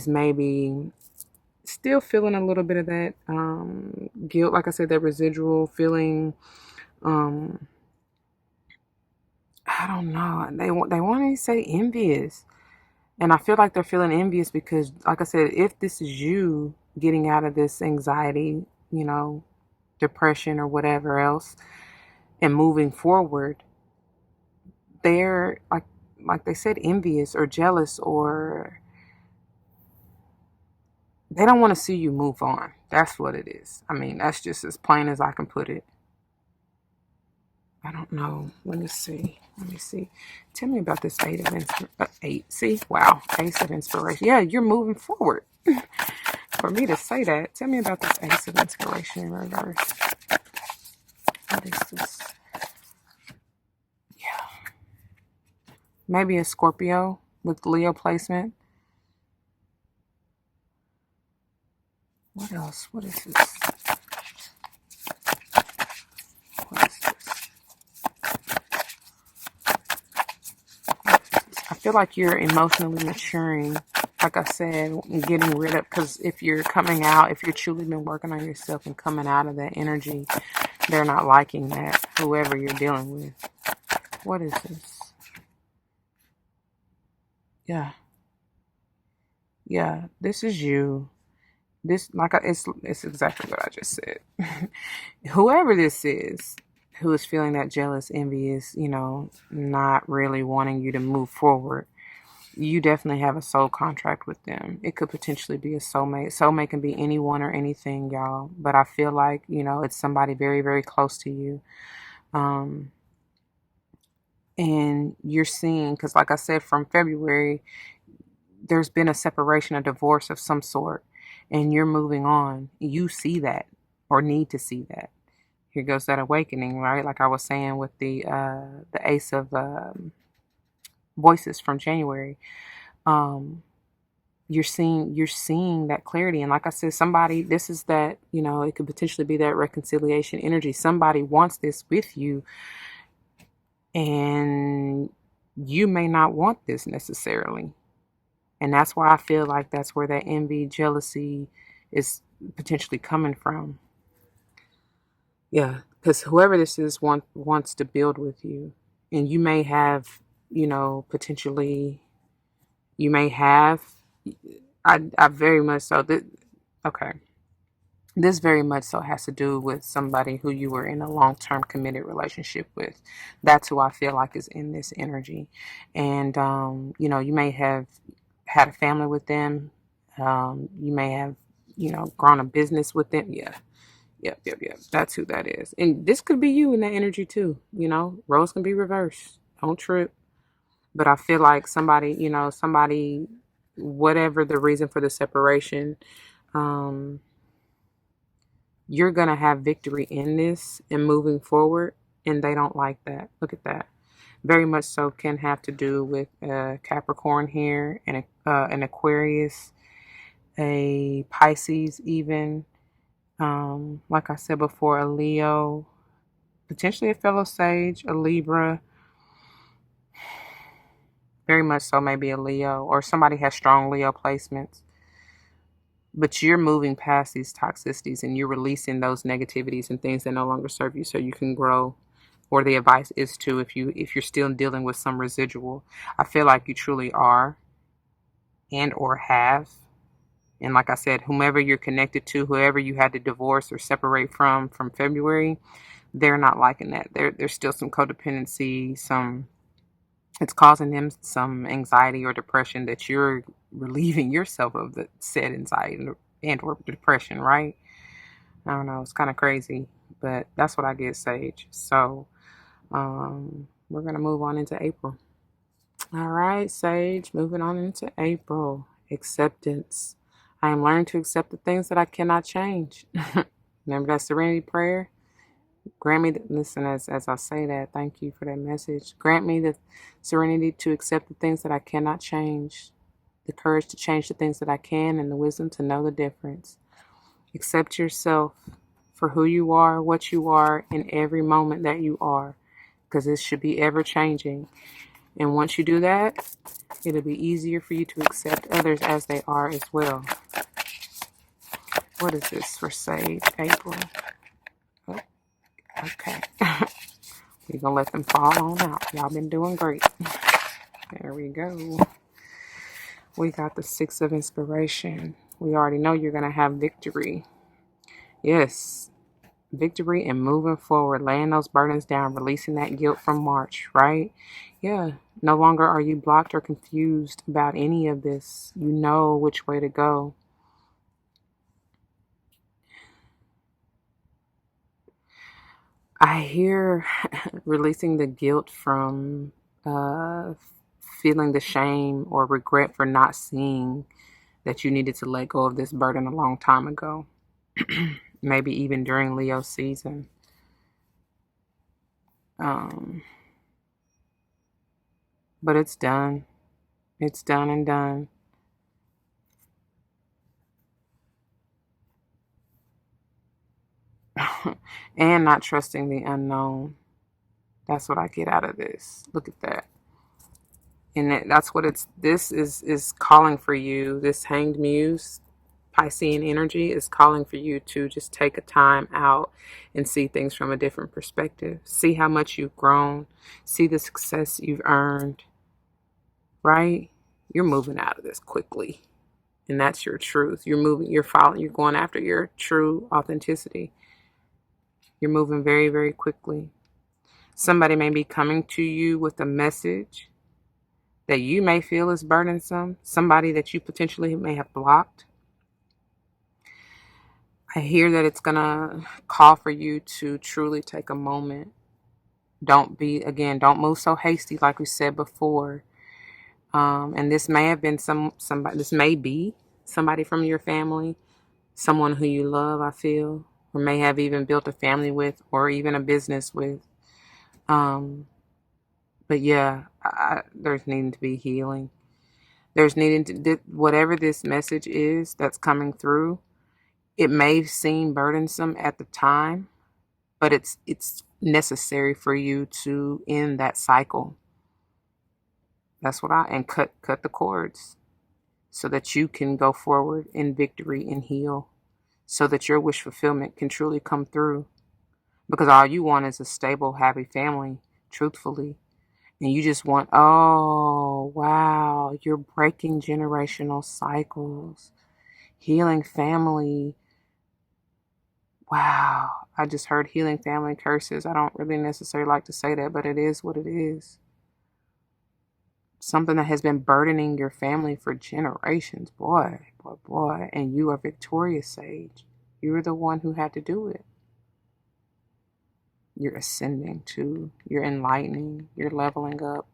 maybe still feeling a little bit of that guilt. Like I said, that residual feeling. I don't know. They want to say envious. And I feel like they're feeling envious because, like I said, if this is you getting out of this anxiety, depression or whatever else, and moving forward, they're like they said, envious or jealous, or they don't want to see you move on. That's what it is. I mean, that's just as plain as I can put it. I don't know. Let me see. Tell me about this 8 of inspiration. See? Wow. Ace of inspiration. Yeah, you're moving forward. For me to say that, tell me about this Ace of inspiration in reverse. What is this? Yeah. Maybe a Scorpio with Leo placement. What else? What is this? What is this? I feel like you're emotionally maturing, like I said, getting rid of, because if you're coming out, if you're truly been working on yourself and coming out of that energy, they're not liking that, whoever you're dealing with. What is this? Yeah, this is you. This, it's exactly what I just said. Whoever this is, who is feeling that jealous, envious, not really wanting you to move forward, you definitely have a soul contract with them. It could potentially be a soulmate. Soulmate can be anyone or anything, y'all. But I feel like, it's somebody very, very close to you. And you're seeing, because like I said, from February, there's been a separation, a divorce of some sort, and you're moving on. You see that, or need to see that. Here goes that awakening, right? Like I was saying with the Ace of voices from January. Um, you're seeing that clarity. And like I said, somebody, this is that, it could potentially be that reconciliation energy. Somebody wants this with you, and you may not want this necessarily. And that's why I feel like that's where that envy, jealousy is potentially coming from. Yeah, because whoever this is wants to build with you. And you may have, potentially, you may have, I very much so, okay. This very much so has to do with somebody who you were in a long-term committed relationship with. That's who I feel like is in this energy. And, you may have had a family with them. You may have, grown a business with them. Yeah. Yep. That's who that is. And this could be you in that energy too. Roles can be reversed. Don't trip. But I feel like somebody, whatever the reason for the separation, um, you're going to have victory in this and moving forward. And they don't like that. Look at that. Very much so can have to do with Capricorn here and an Aquarius, a Pisces even. Like I said before, a Leo, potentially a fellow Sage, a Libra, very much so maybe a Leo, or somebody has strong Leo placements. But you're moving past these toxicities and you're releasing those negativities and things that no longer serve you so you can grow. Or the advice is to, if you're still dealing with some residual. I feel like you truly are and or have. And like I said, whomever you're connected to, whoever you had to divorce or separate from February, they're not liking that. There's still some codependency, it's causing them some anxiety or depression that you're relieving yourself of the said anxiety and or depression, right? I don't know, it's kind of crazy, but that's what I get, Sage. So we're gonna move on into April. All right, Sage, moving on into April. Acceptance. I am learning to accept the things that I cannot change. Remember that serenity prayer? Grant me, listen, as I say that, thank you for that message. Grant me the serenity to accept the things that I cannot change, the courage to change the things that I can, and the wisdom to know the difference. Accept yourself for who you are, what you are, in every moment that you are, because it should be ever changing. And once you do that, it'll be easier for you to accept others as they are as well. What is this for Sage, April? Oh, okay. We're going to let them fall on out. Y'all been doing great. There we go. We got the Six of Inspiration. We already know you're going to have victory. Yes. Victory and moving forward, laying those burdens down, releasing that guilt from March, right? Yeah. No longer are you blocked or confused about any of this. You know which way to go. I hear releasing the guilt from feeling the shame or regret for not seeing that you needed to let go of this burden a long time ago. Maybe even during Leo season. But it's done. It's done and done. And not trusting the unknown. That's what I get out of this. Look at that. And that's what this is calling for you. This Hanged Muse, Piscean energy is calling for you to just take a time out and see things from a different perspective. See how much you've grown. See the success you've earned. Right? You're moving out of this quickly. And that's your truth. You're going after your true authenticity. You're moving very, very quickly. Somebody may be coming to you with a message that you may feel is burdensome. Somebody that you potentially may have blocked. I hear that it's going to call for you to truly take a moment. Don't move so hasty like we said before. And this may have been this may be somebody from your family, someone who you love, I feel, or may have even built a family with, or even a business with. But But yeah, there's needing to be healing. There's needing to, whatever this message is that's coming through, it may seem burdensome at the time, but it's necessary for you to end that cycle. That's what and cut the cords so that you can go forward in victory and heal, so that your wish fulfillment can truly come through. Because all you want is a stable, happy family, truthfully. And you just want, oh, wow, you're breaking generational cycles, healing family. Wow, I just heard healing family curses. I don't really necessarily like to say that, but it is what it is. Something that has been burdening your family for generations. Boy. And you are victorious, Sage. You're the one who had to do it. You're ascending too. You're enlightening. You're leveling up.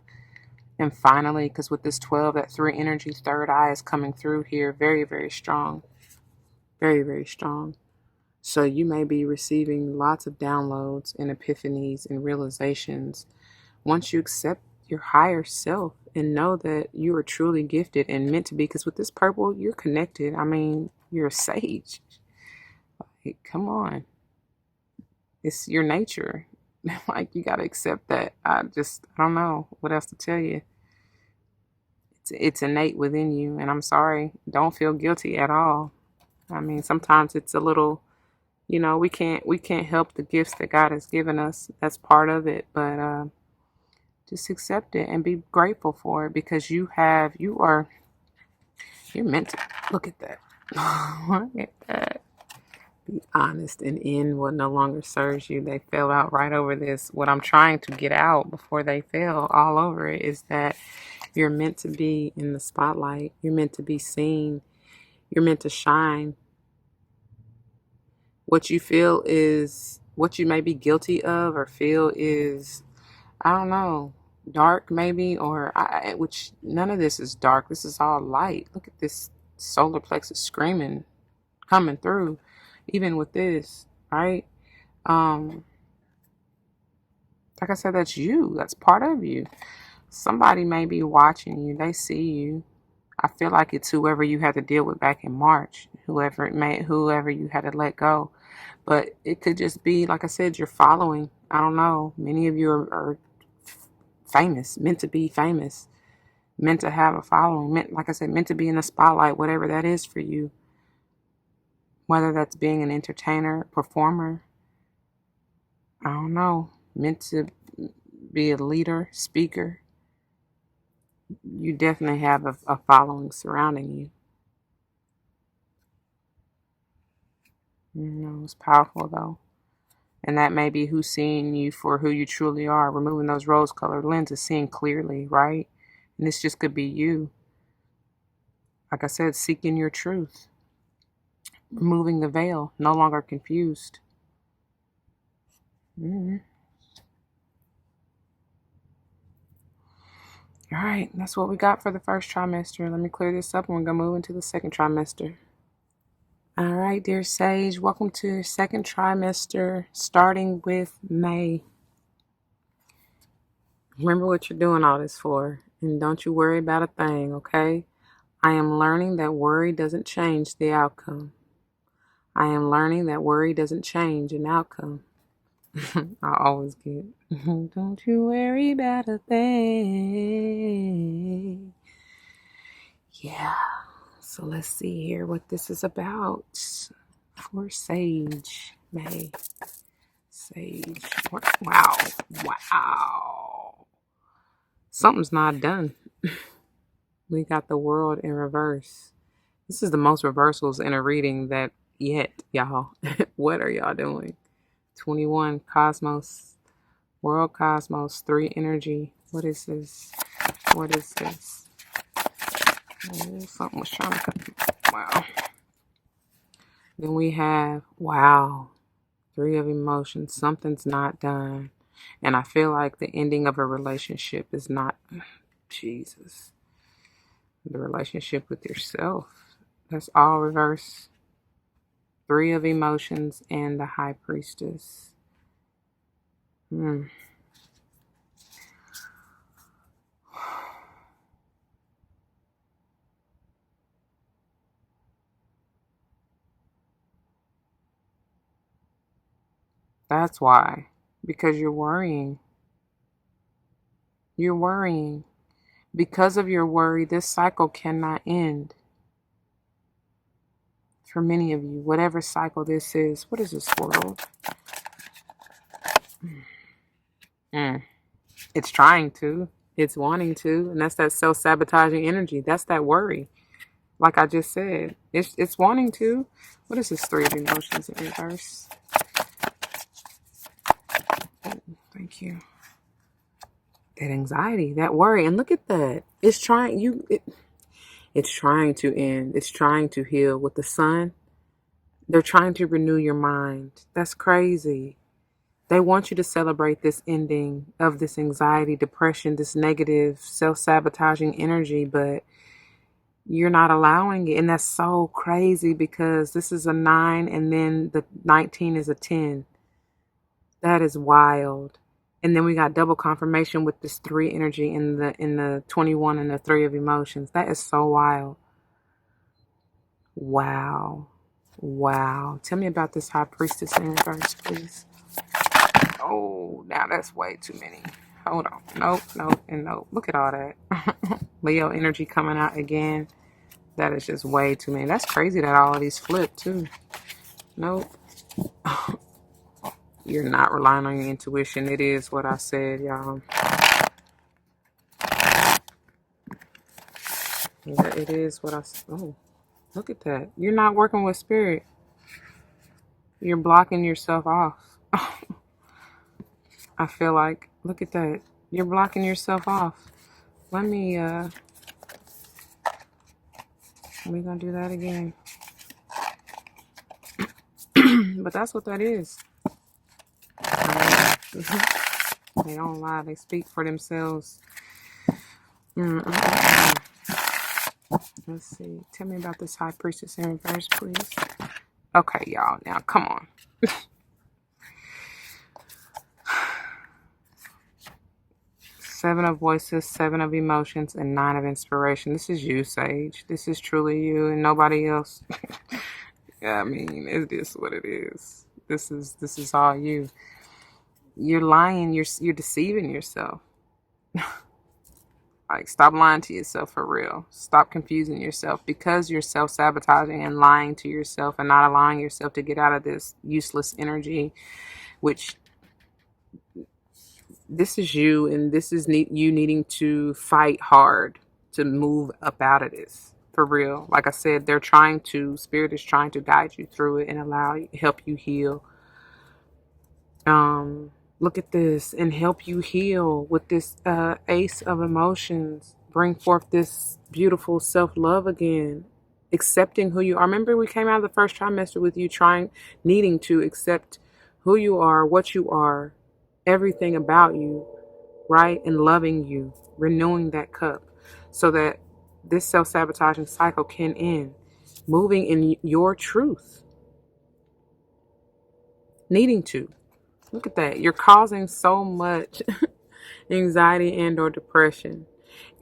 And finally, because with this 12, that 3 energy, third eye is coming through here. Very, very strong. Very, very strong. So you may be receiving lots of downloads and epiphanies and realizations once you accept your higher self and know that you are truly gifted and meant to be. Because with this purple, you're connected. I mean, you're a sage. Like, come on. It's your nature. Like, you got to accept that. I don't know what else to tell you. It's innate within you. And I'm sorry. Don't feel guilty at all. I mean, sometimes it's a little, we can't help the gifts that God has given us. That's part of it. But just accept it and be grateful for it, because you're meant to. Look at that. Look at that. Be honest and end what no longer serves you. They fell out right over this. What I'm trying to get out before they fell all over it is that you're meant to be in the spotlight. You're meant to be seen. You're meant to shine. What you feel is, what you may be guilty of or feel is, I don't know, dark maybe, or which none of this is dark. This is all light. Look at this solar plexus screaming, coming through, even with this, right? Like I said, that's you. That's part of you. Somebody may be watching you. They see you. I feel like it's whoever you had to deal with back in March, whoever you had to let go. But it could just be, like I said, you're following. I don't know. Many of you are famous, meant to be famous, meant to have a following, like I said, meant to be in the spotlight, whatever that is for you. Whether that's being an entertainer, performer, I don't know, meant to be a leader, speaker. You definitely have a following surrounding you. It's powerful though. And that may be who's seeing you for who you truly are, removing those rose-colored lenses, seeing clearly, right? And this just could be you. Like I said, seeking your truth. Removing the veil, no longer confused. All right, that's what we got for the first trimester. Let me clear this up and we're going to move into the second trimester. All right, dear Sage, welcome to your second trimester, starting with May. Remember what you're doing all this for, and don't you worry about a thing, okay? I am learning that worry doesn't change the outcome. I am learning that worry doesn't change an outcome. I always get, don't you worry about a thing. Yeah. So let's see here what this is about for Sage May. Sage. Wow. Something's not done. We got the world in reverse. This is the most reversals in a reading that yet, y'all. What are y'all doing? 21, Cosmos, World Cosmos, 3 energy. What is this? Something was trying to cut. Wow. Then we have, 3 of emotions. Something's not done. And I feel like the ending of a relationship is not, Jesus. The relationship with yourself. That's all reverse. 3 of emotions and the High Priestess. That's why. Because you're worrying. You're worrying. Because of your worry, this cycle cannot end. For many of you, whatever cycle this is. What is this world? It's trying to. It's wanting to. And that's that self-sabotaging energy. That's that worry. Like I just said. It's wanting to. What is this Three of Emotions in reverse? Thank you. That anxiety, that worry. And look at that. It's trying it's trying to end. It's trying to heal. With the sun, they're trying to renew your mind. That's crazy. They want you to celebrate this ending of this anxiety, depression, this negative, self-sabotaging energy, but you're not allowing it. And that's so crazy because this is a 9 and then the 19 is a 10. That is wild. And then we got double confirmation with this 3 energy in the 21 and the 3 of emotions. That is so wild. Wow. Wow. Tell me about this High Priestess in reverse, please. Oh, now that's way too many. Hold on. Nope, nope, and nope. Look at all that. Leo energy coming out again. That is just way too many. That's crazy that all of these flip too. Nope. You're not relying on your intuition. It is what I said, y'all. Yeah, it is what I said. Oh, look at that. You're not working with spirit. You're blocking yourself off. I feel like, look at that. You're blocking yourself off. We're gonna do that again. But that's what that is. They don't lie. They speak for themselves. Let's see. Tell me about this High Priestess in reverse, please. Okay, y'all. Now, come on. 7 of Voices, 7 of Emotions, and 9 of Inspiration. This is you, Sage. This is truly you and nobody else. I mean, it is what it is. This is all you. You're lying. You're deceiving yourself. Like, stop lying to yourself for real. Stop confusing yourself because you're self-sabotaging and lying to yourself and not allowing yourself to get out of this useless energy, which this is you, and this is you needing to fight hard to move up out of this. For real. Like I said, Spirit is trying to guide you through it and help you heal. Look at this and help you heal with this Ace of Emotions. Bring forth this beautiful self-love again. Accepting who you are. Remember, we came out of the first trimester with you needing to accept who you are, what you are, everything about you, right? And loving you, renewing that cup so that this self-sabotaging cycle can end. Moving in your truth. Needing to. Look at that. You're causing so much anxiety and or depression.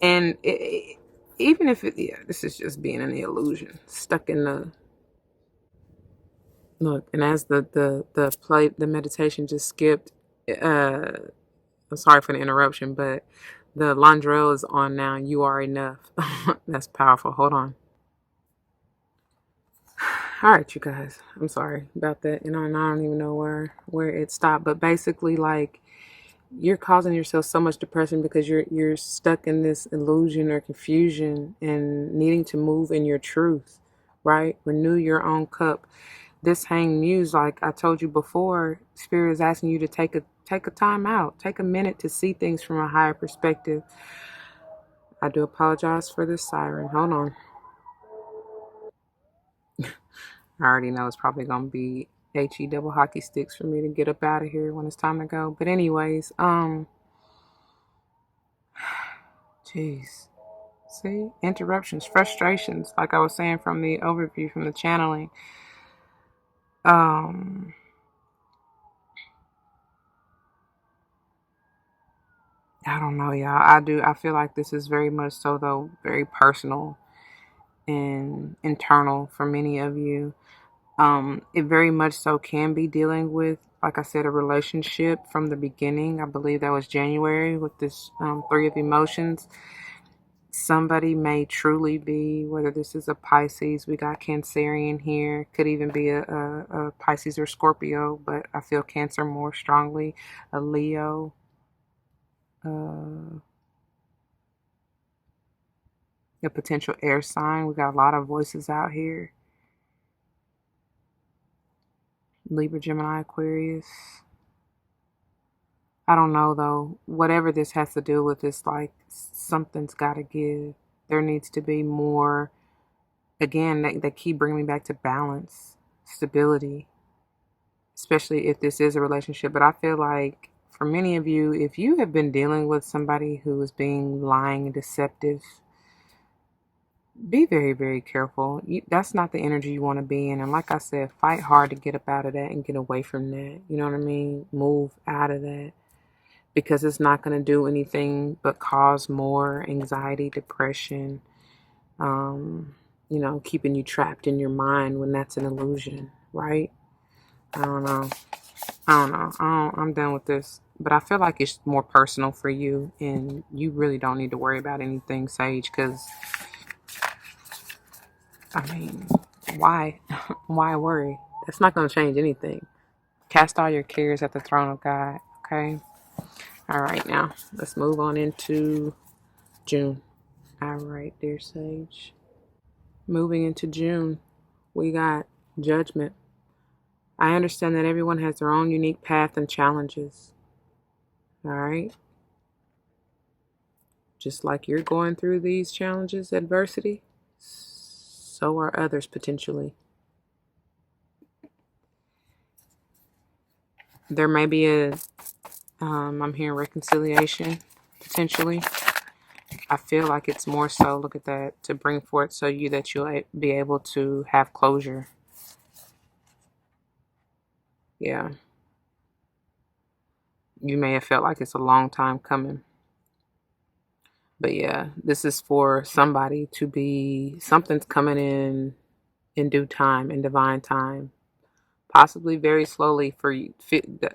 And even if this is just being an illusion, stuck in the look. And as the meditation just skipped, I'm sorry for the interruption, but the Londrell is on now. You are enough. That's powerful. Hold on. All right, you guys. I'm sorry about that. And I don't even know where it stopped. But basically, like, you're causing yourself so much depression because you're stuck in this illusion or confusion and needing to move in your truth, right? Renew your own cup. This hanged muse, like I told you before, Spirit is asking you to take a time out, take a minute to see things from a higher perspective. I do apologize for this siren. Hold on. I already know it's probably gonna be HE double hockey sticks for me to get up out of here when it's time to go. But anyways, jeez. See, interruptions, frustrations, like I was saying from the overview from the channeling. I don't know, y'all. I feel like this is very much so, though, very personal and internal for many of you. It very much so can be dealing with like I said, a relationship from the beginning. I believe that was January with this Three of Emotions. Somebody may truly be, whether this is a Pisces, we got Cancerian here, could even be a Pisces or Scorpio, but I feel Cancer more strongly, a Leo, a potential air sign. We got a lot of voices out here. Libra, Gemini, Aquarius. I don't know though. Whatever this has to do with, it's like something's got to give. There needs to be more. Again, they keep bringing me back to balance, stability, especially if this is a relationship. But I feel like for many of you, if you have been dealing with somebody who is being lying and deceptive, be very, very careful. That's not the energy you want to be in. And like I said, fight hard to get up out of that and get away from that. You know what I mean? Move out of that, because it's not going to do anything but cause more anxiety, depression, keeping you trapped in your mind when that's an illusion, right? I don't know. I'm done with this. But I feel like it's more personal for you, and you really don't need to worry about anything, Sage, because, I mean, why? Why worry? That's not going to change anything. Cast all your cares at the throne of God, okay? All right, now, let's move on into June. All right, dear Sage. Moving into June, we got Judgment. I understand that everyone has their own unique path and challenges. All right? Just like you're going through these challenges, adversity, so are others potentially. There may be I'm hearing reconciliation, potentially. I feel like it's more so, look at that, to bring forth so that you'll be able to have closure. Yeah. You may have felt like it's a long time coming. But yeah, this is for somebody to be, something's coming in due time, in divine time. Possibly very slowly for you.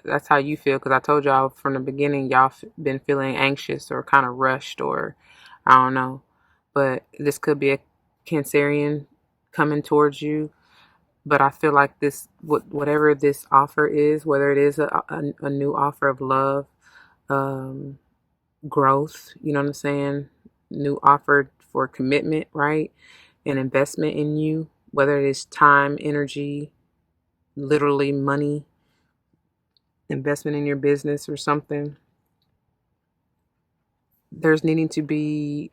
That's how you feel, because I told y'all from the beginning, y'all been feeling anxious or kind of rushed, or I don't know. But this could be a Cancerian coming towards you. But I feel like this, whatever this offer is, whether it is a new offer of love, growth, you know what I'm saying? New offer for commitment, right? An investment in you, whether it is time, energy, literally money, investment in your business or something. There's needing to be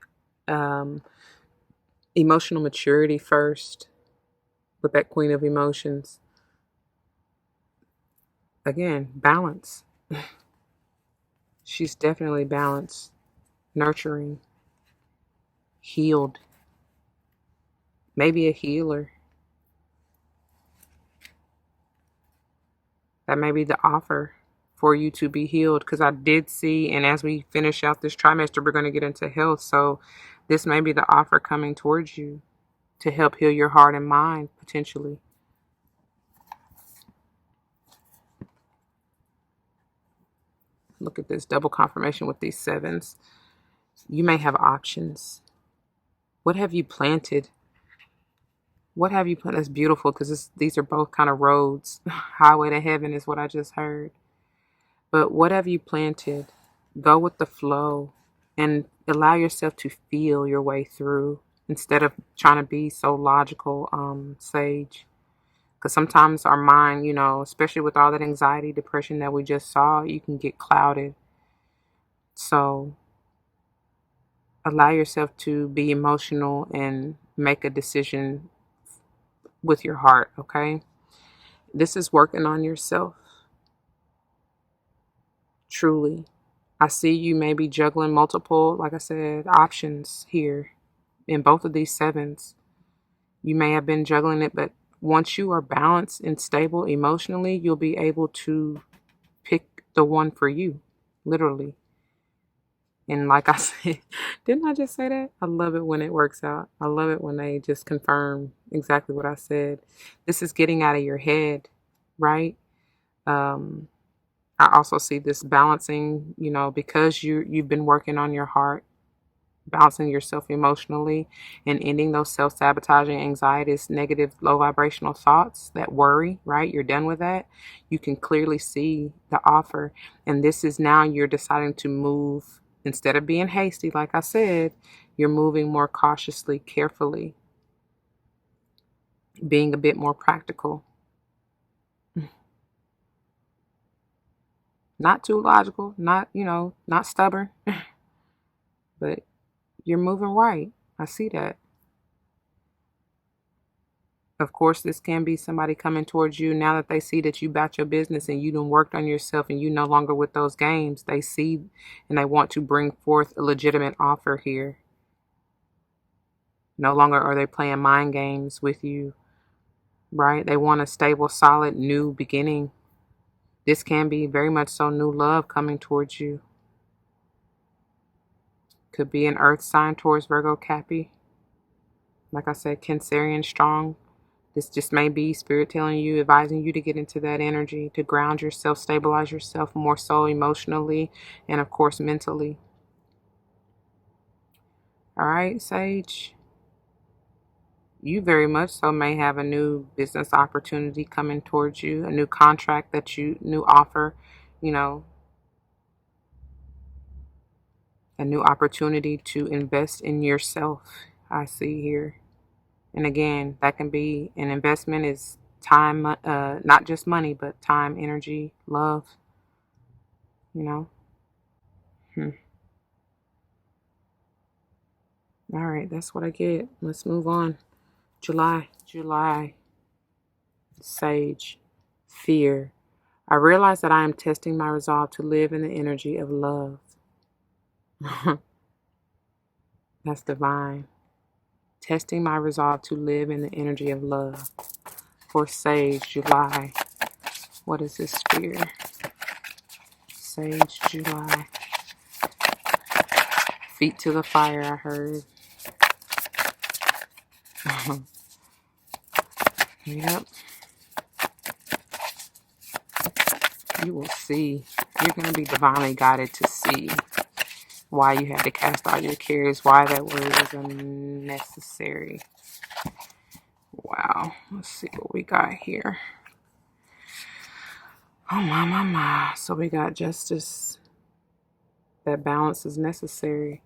emotional maturity first with that Queen of Emotions. Again, balance. She's definitely balanced, nurturing, healed, maybe a healer. That may be the offer for you to be healed, because I did see, and as we finish out this trimester, we're going to get into health. So this may be the offer coming towards you to help heal your heart and mind, potentially. Look at this double confirmation with these sevens. You may have options. What have you planted? What have you planted? That's beautiful, because these are both kind of roads. Highway to heaven is what I just heard. But what have you planted? Go with the flow and allow yourself to feel your way through, instead of trying to be so logical, Sage. Because sometimes our mind, especially with all that anxiety, depression that we just saw, you can get clouded. So allow yourself to be emotional and make a decision with your heart, okay? This is working on yourself. Truly. I see you maybe juggling multiple, like I said, options here in both of these sevens. You may have been juggling it, but once you are balanced and stable emotionally, you'll be able to pick the one for you, literally. And like I said, didn't I just say that? I love it when it works out. I love it when they just confirm exactly what I said. This is getting out of your head, right? I also see this balancing, you know, because you've been working on your heart, balancing yourself emotionally and ending those self-sabotaging anxieties, negative, low vibrational thoughts, that worry, right? You're done with that. You can clearly see the offer. And this is now you're deciding to move instead of being hasty, like I said, you're moving more cautiously, carefully, being a bit more practical. Not too logical, not, you know, not stubborn, but you're moving right. I see that. Of course, this can be somebody coming towards you now that they see that you got your business and you done worked on yourself and you no longer with those games. They see and they want to bring forth a legitimate offer here. No longer are they playing mind games with you, right? They want a stable, solid, new beginning. This can be very much so new love coming towards you. Could be an earth sign towards Virgo Cappy. Like I said, Cancerian strong. This just may be spirit telling you, advising you to get into that energy, to ground yourself, stabilize yourself more so emotionally and of course mentally. All right, Sage. You very much so may have a new business opportunity coming towards you, a new contract new offer, you know, a new opportunity to invest in yourself. I see here. And again, that can be an investment is time, not just money, but time, energy, love, you know. All right, that's what I get. Let's move on. July, Sage, fear. I realize that I am testing my resolve to live in the energy of love. That's divine. Testing my resolve to live in the energy of love. For Sage, July. What is this fear? Sage, July. Feet to the fire, I heard. Yep. You will see. You're going to be divinely guided to see why you had to cast all your cares, why that word is unnecessary. Wow. Let's see what we got here. Oh, my. So we got justice. That balance is necessary.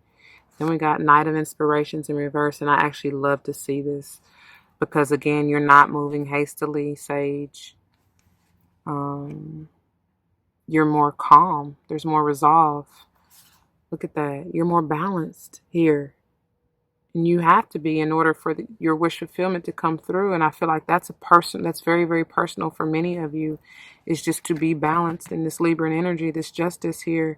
Then we got Knight of Inspirations in reverse, and I actually love to see this because, again, you're not moving hastily, Sage. You're more calm. There's more resolve. Look at that. You're more balanced here. And you have to be in order for your wish fulfillment to come through. And I feel like that's that's very, very personal for many of you, is just to be balanced in this Libran energy, this justice here.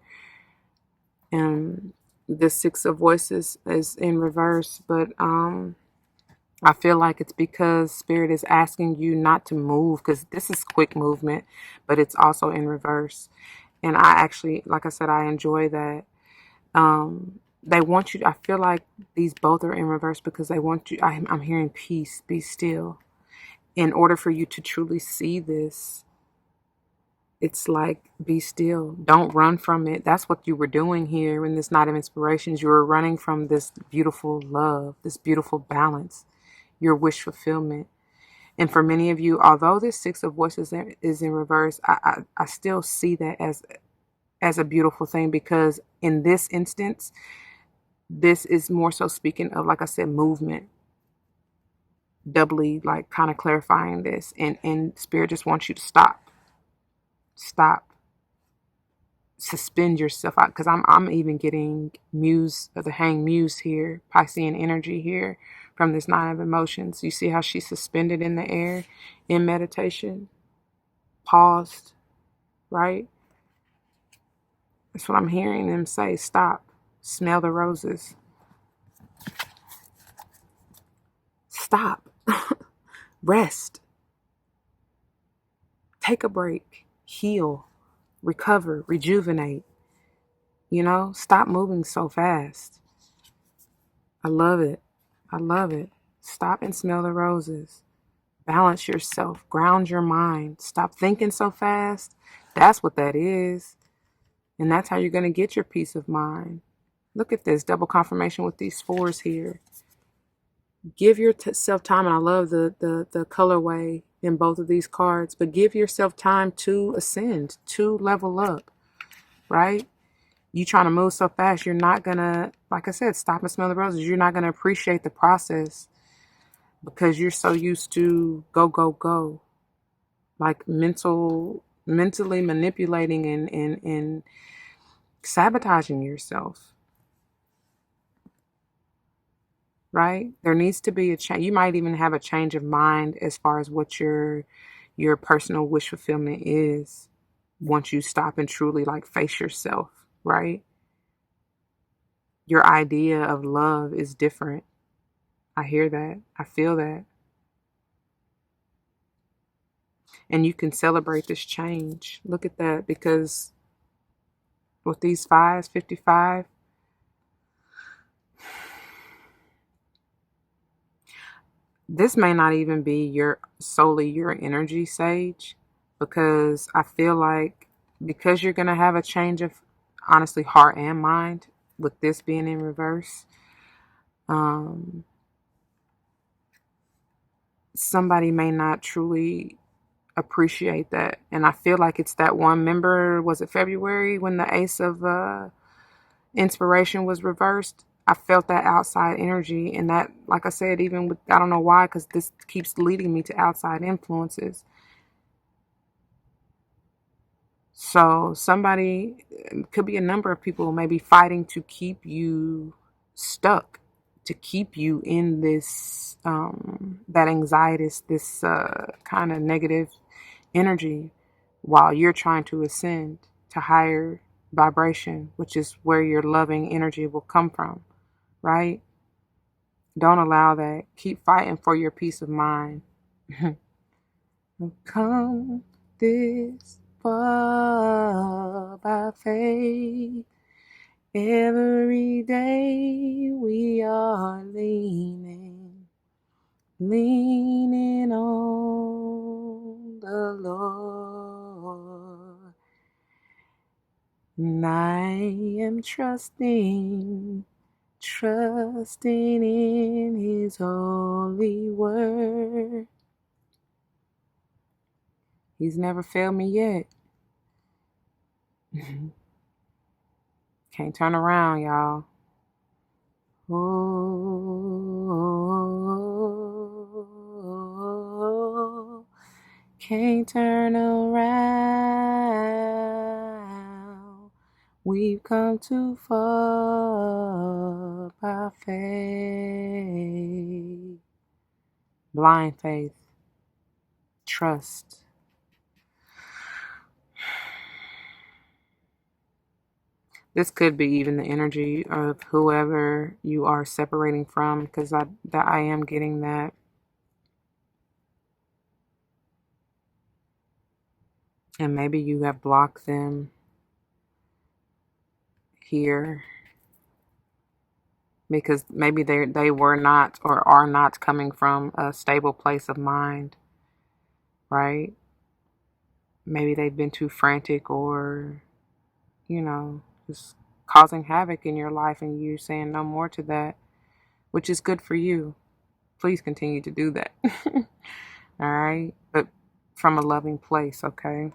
And the Six of Voices is in reverse. But I feel like it's because Spirit is asking you not to move, because this is quick movement, but it's also in reverse. And I actually, like I said, I enjoy that. They want you, I feel like these both are in reverse because they want you, I'm hearing peace, be still. In order for you to truly see this, it's like, be still. Don't run from it. That's what you were doing here in this Night of Inspirations. You were running from this beautiful love, this beautiful balance, your wish fulfillment. And for many of you, although this Six of Voices is in reverse, I still see that as a beautiful thing, because in this instance, this is more so speaking of, like I said, movement, doubly like kind of clarifying this. And Spirit just wants you to stop, suspend yourself out, because I'm even getting Muse, or the hang Muse here, Piscean energy here from this Nine of Emotions. You see how she's suspended in the air in meditation, paused, right? That's what I'm hearing them say. Stop, smell the roses, stop, rest, take a break, heal, recover, rejuvenate. You know, stop moving so fast. I love it. I love it. Stop and smell the roses. Balance yourself. Ground your mind. Stop thinking so fast. That's what that is. And that's how you're going to get your peace of mind. Look at this double confirmation with these fours here. Give yourself time. And I love the colorway in both of these cards. But give yourself time to ascend, to level up. Right? You trying to move so fast, you're not going to, like I said, stop and smell the roses. You're not going to appreciate the process because you're so used to go, go, go. Like mentally manipulating and sabotaging yourself. Right? There needs to be a change. You might even have a change of mind as far as what your personal wish fulfillment is once you stop and truly like face yourself, right? Your idea of love is different. I hear that. I feel that. And you can celebrate this change. Look at that, because with these fives, 55, this may not even be solely your energy, Sage, because I feel like because you're going to have a change of, honestly, heart and mind with this being in reverse, somebody may not truly appreciate that. And I feel like it's that one member, was it February when the Ace of Inspiration was reversed? I felt that outside energy, and that, like I said, even with, I don't know why, because this keeps leading me to outside influences. So somebody, could be a number of people, may be fighting to keep you stuck, to keep you in this, that anxiety, this kind of negative energy, while you're trying to ascend to higher vibration, which is where your loving energy will come from, right? Don't allow that. Keep fighting for your peace of mind. Come this far by faith. Every day we are leaning on the Lord. And I am trusting in His holy word. He's never failed me yet. Can't turn around, y'all. Oh, can't turn around. We've come too far by faith. Blind faith. Trust. This could be even the energy of whoever you are separating from, because I am getting that. And maybe you have blocked them here because maybe they were not or are not coming from a stable place of mind, right? Maybe they've been too frantic or, just causing havoc in your life, and you saying no more to that, which is good for you. Please continue to do that. All right? But from a loving place, okay?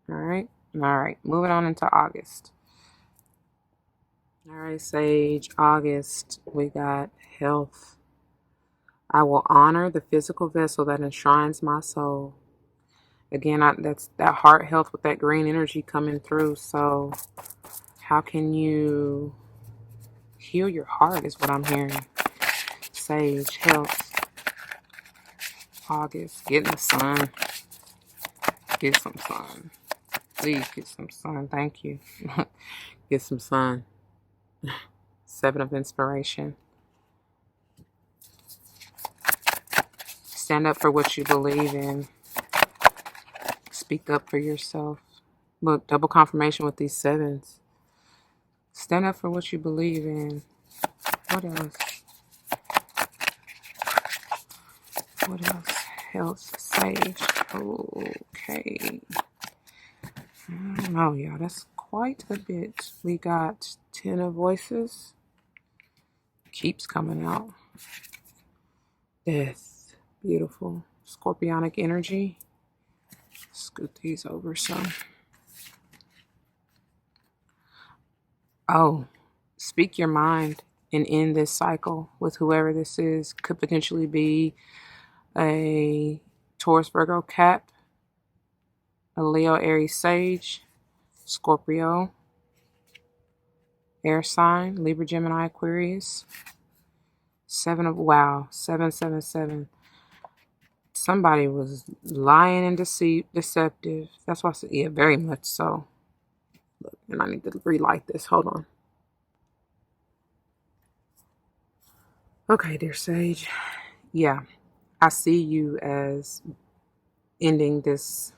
All right? All right. Moving on into August. All right, Sage. August, we got health. I will honor the physical vessel that enshrines my soul. Again, that's that heart health with that green energy coming through. So how can you heal your heart is what I'm hearing. Sage, health. August, get in the sun. Get some sun. Please get some sun. Thank you. Get some sun. 7 of inspiration. Stand up for what you believe in. Speak up for yourself. Look, double confirmation with these 7s. Stand up for what you believe in. What else? What else? Health, sage. Okay. I don't know, y'all. That's quite a bit. We got 10 of voices. Keeps coming out. Death. Beautiful. Scorpionic energy. Scoot these over some. Oh, speak your mind and end this cycle with whoever this is. Could potentially be a Taurus, Virgo, Cap, a Leo, Aries, Sage, Scorpio, air sign, Libra, Gemini, Aquarius. 777. Somebody was lying and deceptive. That's why I said, yeah, very much so. Look, and I need to relight this. Hold on. Okay, dear Sage. Yeah, I see you as ending this,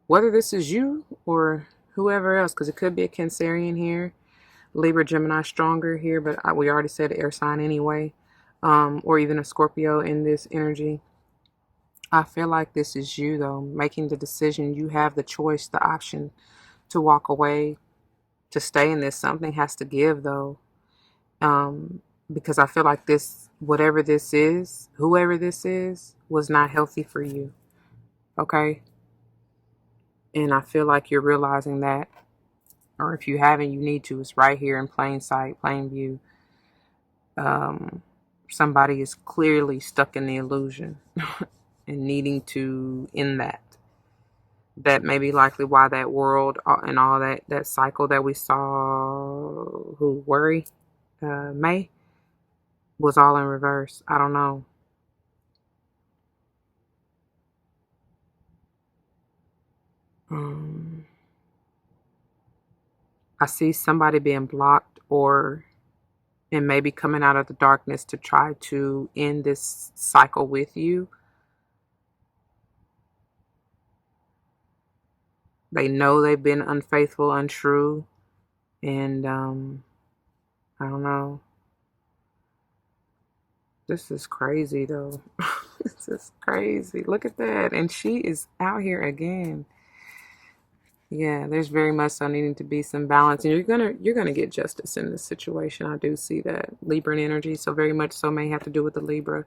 whether this is you or whoever else, because it could be a Cancerian here, Libra, Gemini, stronger here, but we already said air sign anyway, or even a Scorpio in this energy. I feel like this is you, though, making the decision. You have the choice, the option to walk away, to stay in this. Something has to give, though, because I feel like this, whatever this is, whoever this is, was not healthy for you, okay? And I feel like you're realizing that, or if you haven't, you need to. It's right here in plain sight, plain view. Somebody is clearly stuck in the illusion and needing to end that. That may be likely why that world and all that cycle that we saw, May, was all in reverse. I don't know. I see somebody being blocked and maybe coming out of the darkness to try to end this cycle with you. They know they've been unfaithful, untrue, and I don't know. This is crazy, though. This is crazy. Look at that. And she is out here again. Yeah, there's very much so needing to be some balance, and you're gonna get justice in this situation. I do see that Libra energy, so very much so may have to do with the Libra,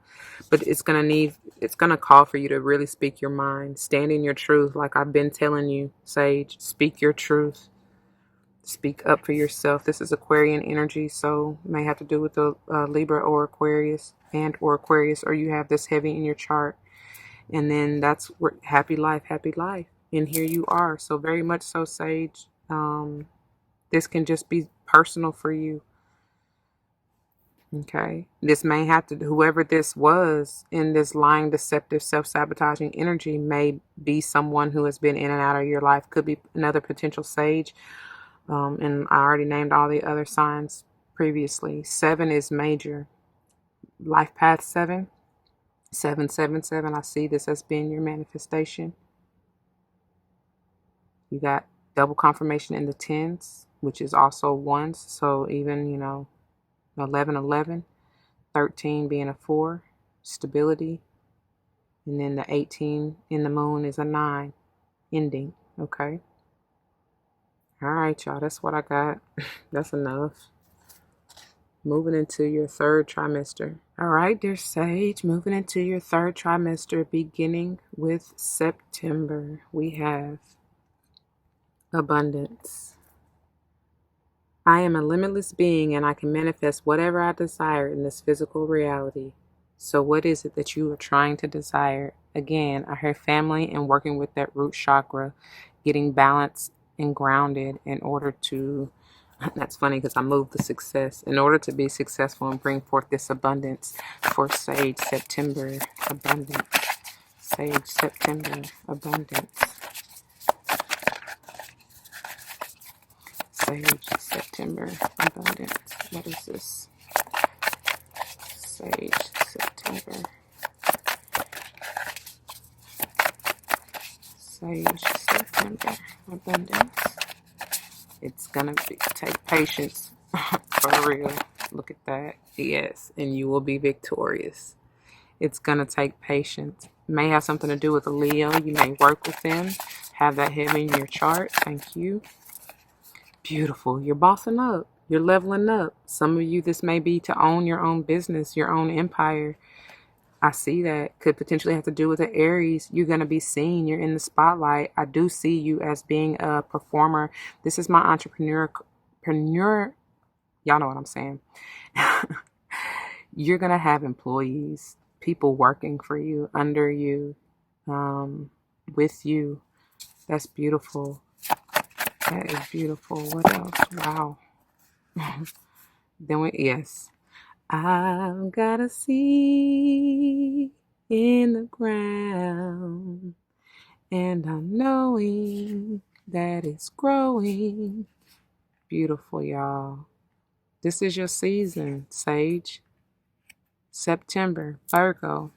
but it's gonna call for you to really speak your mind, stand in your truth, like I've been telling you, Sage. Speak your truth, speak up for yourself. This is Aquarian energy, so may have to do with the Libra or Aquarius or you have this heavy in your chart, and then that's where happy life. And here you are. So very much so, Sage. This can just be personal for you. Okay. This may have to, whoever this was in this lying, deceptive, self-sabotaging energy may be someone who has been in and out of your life. Could be another potential Sage. And I already named all the other signs previously. 7 is major. Life path 7. 777. I see this as being your manifestation. You got double confirmation in the 10s, which is also ones. So even, 11, 13 being a 4, stability. And then the 18 in the moon is a 9, ending. Okay. All right, y'all. That's what I got. That's enough. Moving into your third trimester. All right, dear Sage, moving into your third trimester, beginning with September, we have abundance. I am a limitless being and I can manifest whatever I desire in this physical reality. So what is it that you are trying to desire? Again, I hear family and working with that root chakra, getting balanced and grounded in order to, that's funny because I moved the success, in order to be successful and bring forth this abundance for Sage September, abundance. Sage September, abundance. Sage September, abundance. What is this? Sage September. Sage September, abundance. It's gonna take patience for real. Look at that. Yes, and you will be victorious. It's going to take patience. It may have something to do with a Leo. You may work with them, have that heavy in your chart. Thank you. Beautiful. You're bossing up. You're leveling up. Some of you, this may be to own your own business, your own empire. I see that. Could potentially have to do with the Aries. You're going to be seen. You're in the spotlight. I do see you as being a performer. This is my entrepreneur. Y'all know what I'm saying. You're going to have employees, people working for you, under you, with you. That's beautiful. That is beautiful. What else? Wow. Yes. I've got a seed in the ground, and I'm knowing that it's growing. Beautiful, y'all. This is your season, Sage. September, Virgo.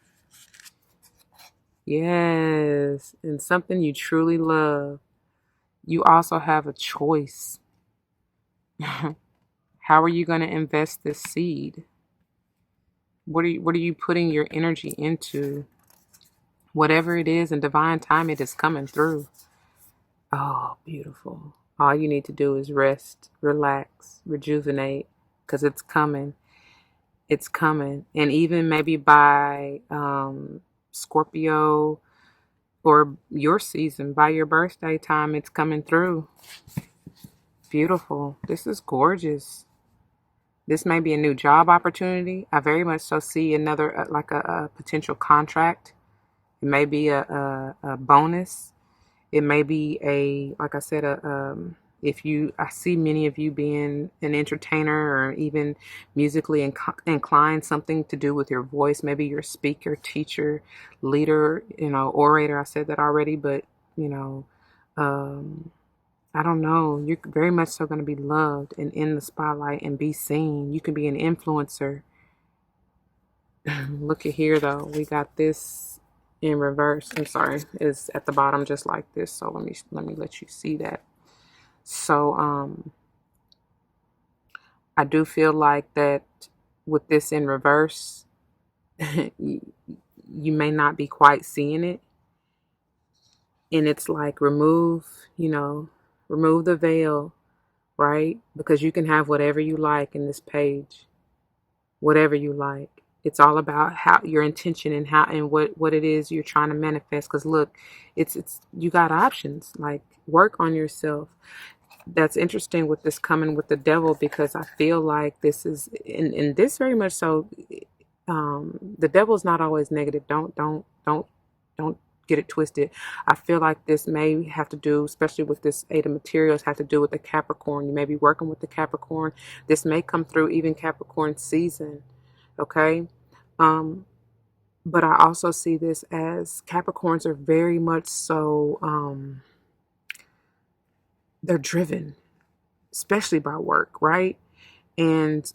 Yes, and something you truly love. You also have a choice. How are you going to invest this seed? What are you putting your energy into? Whatever it is, in divine time, it is coming through. Oh, beautiful. All you need to do is rest, relax, rejuvenate, because it's coming. It's coming. And even maybe by Scorpio or your season, by your birthday time, it's coming through. Beautiful. This is gorgeous. This may be a new job opportunity. I very much so see another, like a potential contract. It may be a bonus. It may be like I said, I see many of you being an entertainer or even musically inclined, something to do with your voice. Maybe you're a speaker, teacher, leader, orator. I said that already, but, I don't know. You're very much so going to be loved and in the spotlight and be seen. You can be an influencer. Look at here, though. We got this in reverse. I'm sorry. It's at the bottom just like this. So let me let you see that. So I do feel like that with this in reverse, you may not be quite seeing it. And it's like remove the veil, right? Because you can have whatever you like in this page, whatever you like. It's all about how your intention and what it is you're trying to manifest. Because look, it's you got options. Like, work on yourself. That's interesting with this coming with the devil, because I feel like this is in this very much so. The devil's not always negative. Don't get it twisted. I feel like this may have to do, especially with this Eight of Materials, have to do with the Capricorn. You may be working with the Capricorn. This may come through even Capricorn season. Okay. But I also see this as Capricorns are very much so, they're driven, especially by work, right? And,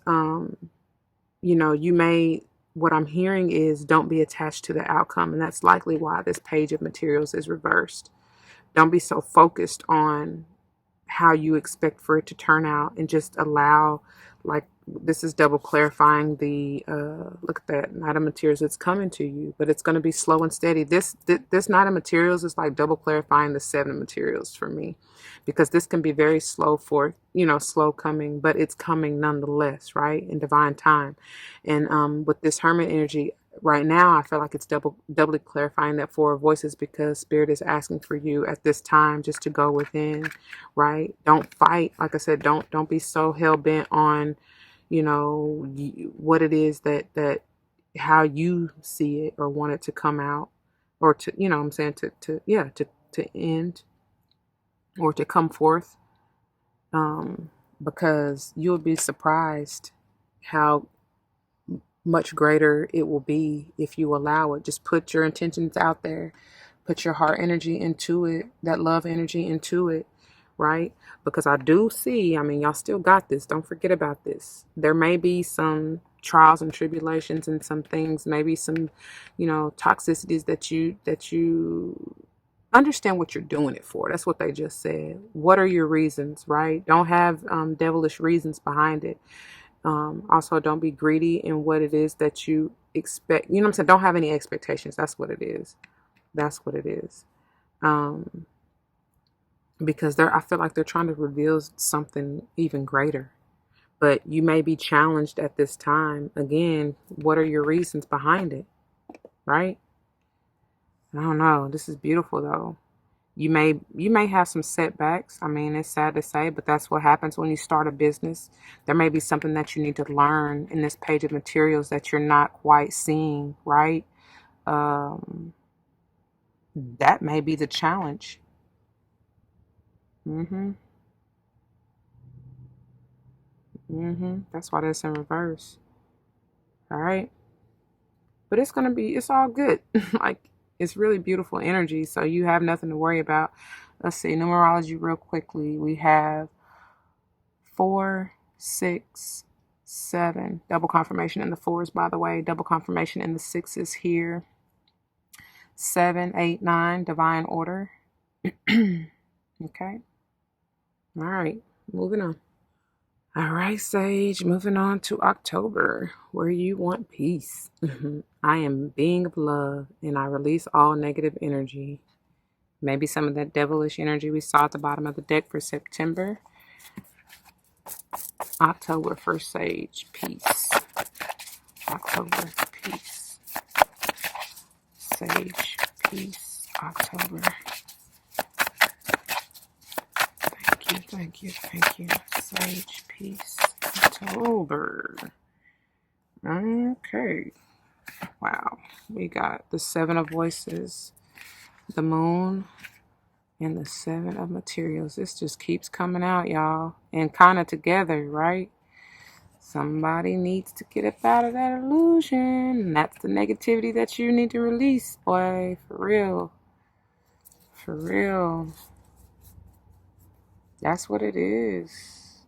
what I'm hearing is don't be attached to the outcome. And that's likely why this page of materials is reversed. Don't be so focused on how you expect for it to turn out, and just allow, like, this is double clarifying the look at that Knight of Materials. It's coming to you, but it's going to be slow and steady. This Knight of Materials is like double clarifying the Seven of Materials for me, because this can be very slow slow coming, but it's coming nonetheless, right, in divine time. And with this Hermit energy right now, I feel like it's doubly clarifying that Four of Voices, because Spirit is asking for you at this time just to go within, right? Don't fight. Like I said, don't be so hell bent on, what it is that how you see it or want it to come out, or to, what I'm saying, to end or to come forth, because you'll be surprised how much greater it will be if you allow it. Just put your intentions out there, put your heart energy into it, that love energy into it, right? Because I do see, y'all still got this. Don't forget about this. There may be some trials and tribulations and some things, maybe some, toxicities that you understand what you're doing it for. That's what they just said. What are your reasons, right? Don't have devilish reasons behind it. Also, don't be greedy in what it is that you expect. You know what I'm saying? Don't have any expectations. That's what it is. That's what it is. Because I feel like they're trying to reveal something even greater. But you may be challenged at this time. Again, what are your reasons behind it? Right? I don't know. This is beautiful though. You may have some setbacks. I mean, it's sad to say, but that's what happens when you start a business. There may be something that you need to learn in this page of materials that you're not quite seeing, right? That may be the challenge. That's why that's in reverse. All right. But it's all good. Like, it's really beautiful energy. So you have nothing to worry about. Let's see, numerology real quickly. We have 4, 6, 7. Double confirmation in the 4s, by the way. Double confirmation in the 6s here. 7, 8, 9, divine order. Okay. All right. Moving on. All right, Sage, moving on to October, where you want peace. I am being of love, and I release all negative energy. Maybe some of that devilish energy we saw at the bottom of the deck for September. October for Sage, peace. October, peace. Sage, peace. October. Thank you. Sage, peace. October. Okay. Wow. We got the 7 of Voices, the Moon, and the 7 of Materials. This just keeps coming out, y'all. And kind of together, right? Somebody needs to get up out of that illusion. And that's the negativity that you need to release, boy. For real. For real. That's what it is.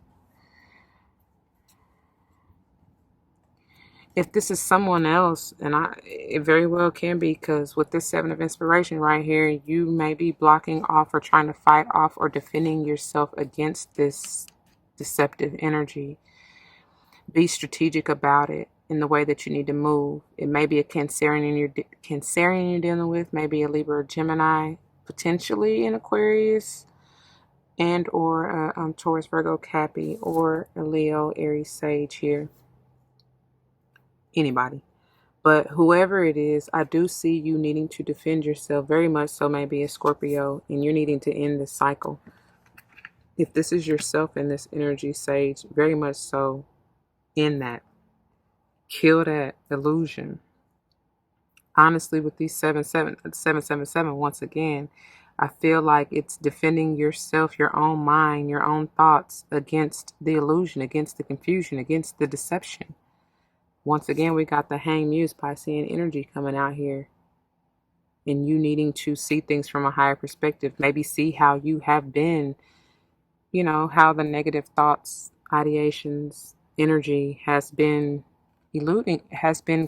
If this is someone else, and it very well can be, because with this 7 of Inspiration right here, you may be blocking off or trying to fight off or defending yourself against this deceptive energy. Be strategic about it in the way that you need to move. It may be a Cancerian you're dealing with, maybe a Libra or Gemini, potentially an Aquarius, and or a Taurus, Virgo, Cappy, or a Leo, Aries, Sage here. Anybody. But whoever it is, I do see you needing to defend yourself, very much so, maybe a Scorpio, and you're needing to end this cycle. If this is yourself in this energy, Sage, very much so, in that. Kill that illusion. Honestly, with these 777, once again, I feel like it's defending yourself, your own mind, your own thoughts against the illusion, against the confusion, against the deception. Once again, we got the Hang Muse Piscean energy coming out here. And you needing to see things from a higher perspective. Maybe see how you have been, how the negative thoughts, ideations, energy has been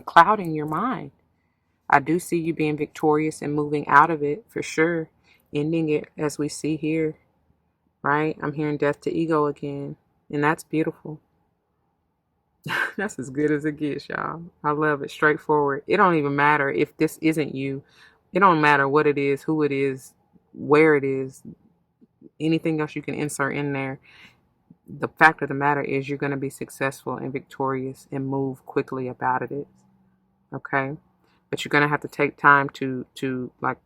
clouding your mind. I do see you being victorious and moving out of it for sure. Ending it as we see here, right? I'm hearing death to ego again. And that's beautiful. That's as good as it gets, y'all. I love it. Straightforward. It don't even matter if this isn't you. It don't matter what it is, who it is, where it is, anything else you can insert in there. The fact of the matter is you're going to be successful and victorious and move quickly about it. Okay? But you're going to have to take time to like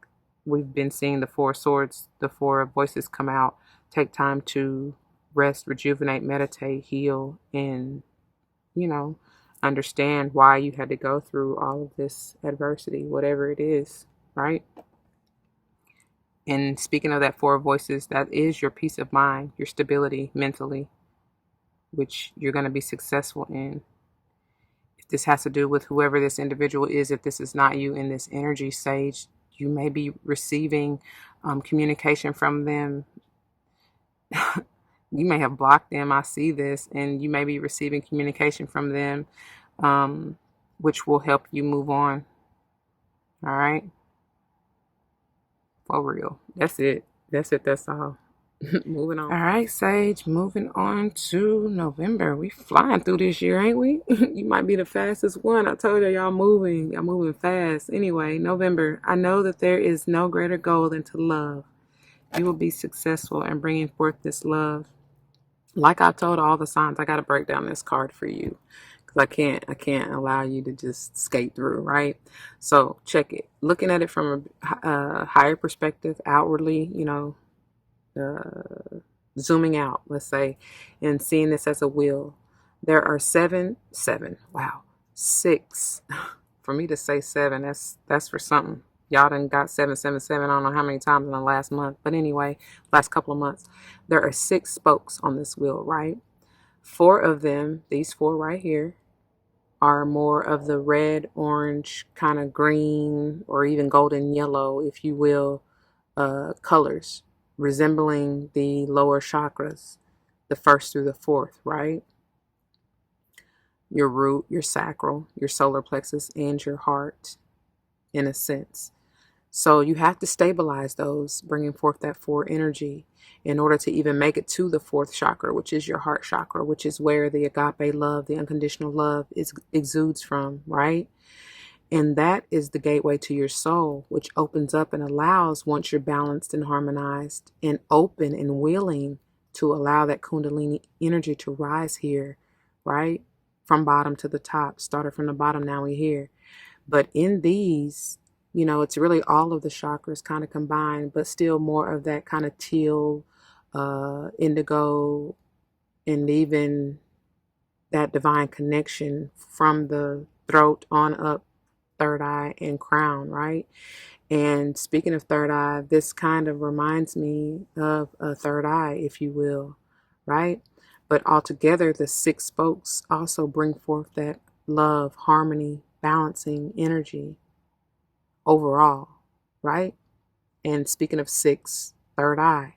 we've been seeing the 4 swords, the 4 of Voices come out. Take time to rest, rejuvenate, meditate, heal, and understand why you had to go through all of this adversity, whatever it is, right? And speaking of that 4 Voices, that is your peace of mind, your stability mentally, which you're going to be successful in. If this has to do with whoever this individual is, if this is not you in this energy, Sage, you may be receiving communication from them. You may have blocked them. I see this. And you may be receiving communication from them, which will help you move on. All right. For real. That's it. That's all. Moving on. All right, Sage, moving on to November. We flying through this year, ain't we? You might be the fastest one. I told you, y'all moving fast. Anyway, November. I know that there is no greater goal than to love. You will be successful in bringing forth this love. Like I told all the signs, I got to break down this card for you because I can't allow you to just skate through, right? So check it. Looking at it from a higher perspective, outwardly, zooming out, let's say, and seeing this as a wheel. There are six. For me to say seven, that's for something. Y'all done got 777. I don't know how many times in the last month, but anyway, last couple of months. There are 6 spokes on this wheel, right? 4 of them, these 4 right here, are more of the red, orange, kind of green, or even golden yellow, if you will, colors, resembling the lower chakras, the first through the fourth, right? Your root, your sacral, your solar plexus, and your heart, in a sense. So you have to stabilize those, bringing forth that 4 energy in order to even make it to the 4th chakra, which is your heart chakra, which is where the agape love, the unconditional love exudes from, right? And that is the gateway to your soul, which opens up and allows, once you're balanced and harmonized and open and willing to allow that Kundalini energy to rise here, right? From bottom to the top. Started from the bottom, now we're here. But in these, it's really all of the chakras kind of combined, but still more of that kind of teal, indigo, and even that divine connection from the throat on up, third eye and crown, right? And speaking of third eye, this kind of reminds me of a third eye, if you will, right? But altogether, the 6 spokes also bring forth that love, harmony, balancing energy overall, right? And speaking of 6, third eye,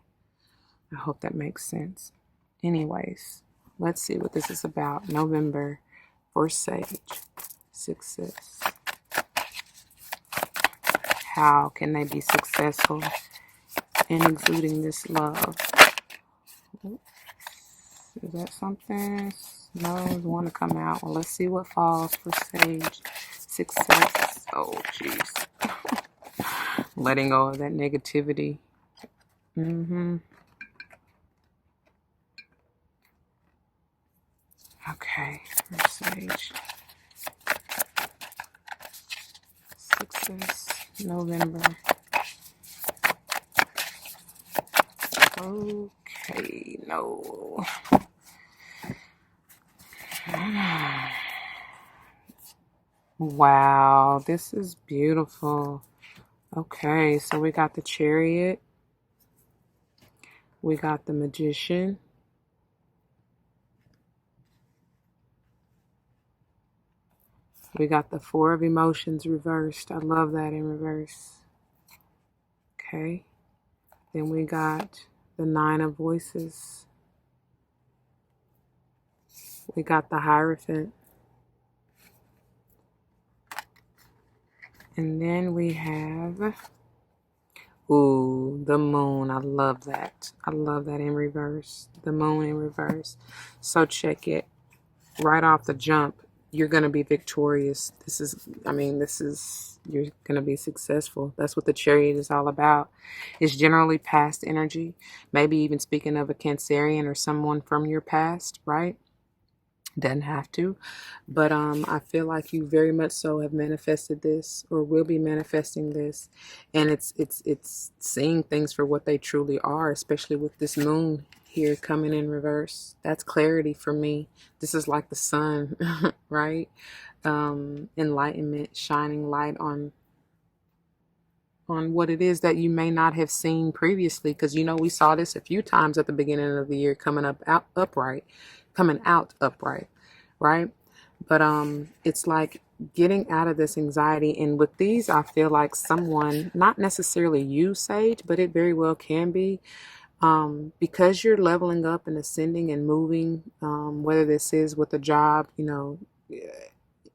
I hope that makes sense. Anyways, let's see what this is about. November for Sage. Success. How can they be successful in exuding this love? Oops. Is that something? No, you want to come out. Well, let's see what falls for Sage. Success. Oh, jeez. Letting go of that negativity. Okay, for Sage. Success. November. Okay, no. Wow, this is beautiful. Okay, so we got the Chariot. We got the Magician. We got the 4 of Emotions reversed. I love that in reverse. Okay. Then we got the 9 of Voices. We got the Hierophant. And then we have, the Moon. I love that. I love that in reverse. The Moon in reverse. So check it. Right off the jump, you're going to be victorious. You're going to be successful. That's what the Chariot is all about. It's generally past energy. Maybe even speaking of a Cancerian or someone from your past, right? Doesn't have to, but I feel like you very much so have manifested this, or will be manifesting this, and it's seeing things for what they truly are, especially with this Moon here coming in reverse. That's clarity for me. This is like the sun, right? Enlightenment, shining light on what it is that you may not have seen previously, because we saw this a few times at the beginning of the year, coming out upright, right? But it's like getting out of this anxiety. And with these, I feel like someone, not necessarily you, Sage, but it very well can be, because you're leveling up and ascending and moving, whether this is with a job,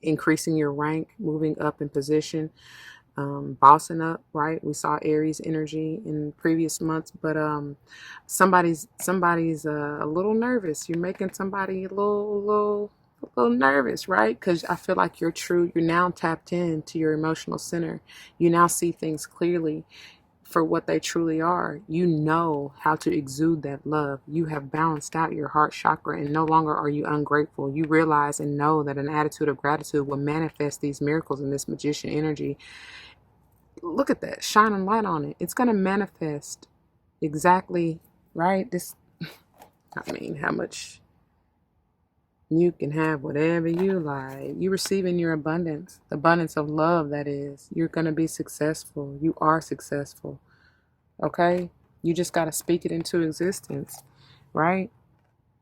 increasing your rank, moving up in position, bossing up, right? We saw Aries energy in previous months, but somebody's a little nervous. You're making somebody a little nervous, right? Because I feel like you're now tapped into your emotional center. You now see things clearly for what they truly are. You know how to exude that love. You have balanced out your heart chakra, and no longer are you ungrateful. You realize and know that an attitude of gratitude will manifest these miracles in this magician energy. Look at that, shining light on it. It's going to manifest exactly right. How much you can have whatever you like. You receive in your abundance, the abundance of love, that is. You're going to be successful. You are successful. Okay? You just got to speak it into existence, right?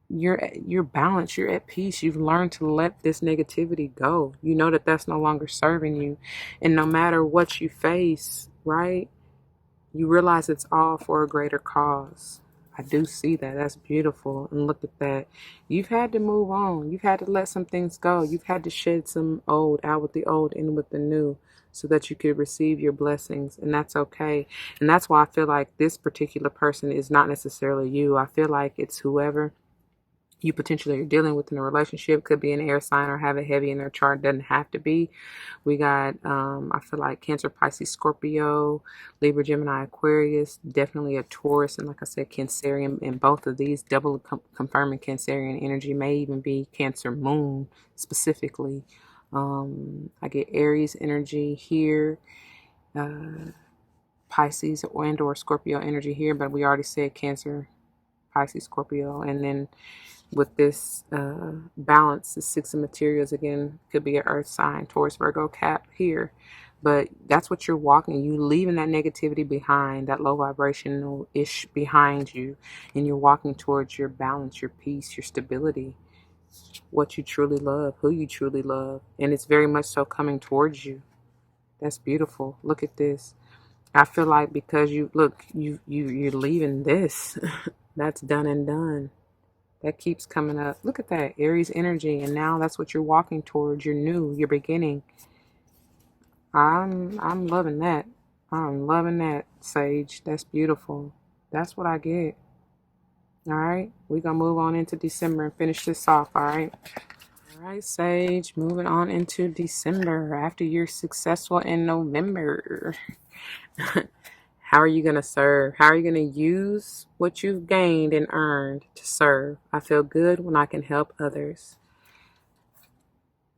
You're balanced. You're at peace. You've learned to let this negativity go. You know that that's no longer serving you. And no matter what you face, right? You realize it's all for a greater cause. I do see that. That's beautiful. And look at that. You've had to move on. You've had to let some things go. You've had to shed some old, out with the old, in with the new, so that you could receive your blessings. And that's okay. And that's why I feel like this particular person is not necessarily you. I feel like it's whoever you potentially are dealing with in a relationship. Could be an air sign or have it heavy in their chart. Doesn't have to be. We got, I feel like Cancer, Pisces, Scorpio, Libra, Gemini, Aquarius, definitely a Taurus, and like I said, Cancerian. And both of these double confirming Cancerian energy, may even be Cancer moon specifically. I get Aries energy here, Pisces and or Scorpio energy here, but we already said Cancer, Pisces, Scorpio. And then with this balance, the Six of Materials, again, could be an earth sign, Taurus, Virgo, Cap here. But that's what you're walking. You leaving that negativity behind, that low vibrational ish behind you, and you're walking towards your balance, your peace, your stability, what you truly love, who you truly love. And it's very much so coming towards you. That's beautiful. Look at this. I feel like because you're leaving this, that's done and done. That keeps coming up. Look at that, Aries energy, and now that's what you're walking towards. You're new, you're beginning. I'm loving that. I'm loving that, Sage. That's beautiful. That's what I get. All right, we're gonna move on into December and finish this off. All right. All right, Sage. Moving on into December after you're successful in November. How are you going to serve? How are you going to use what you've gained and earned to serve? I feel good when I can help others.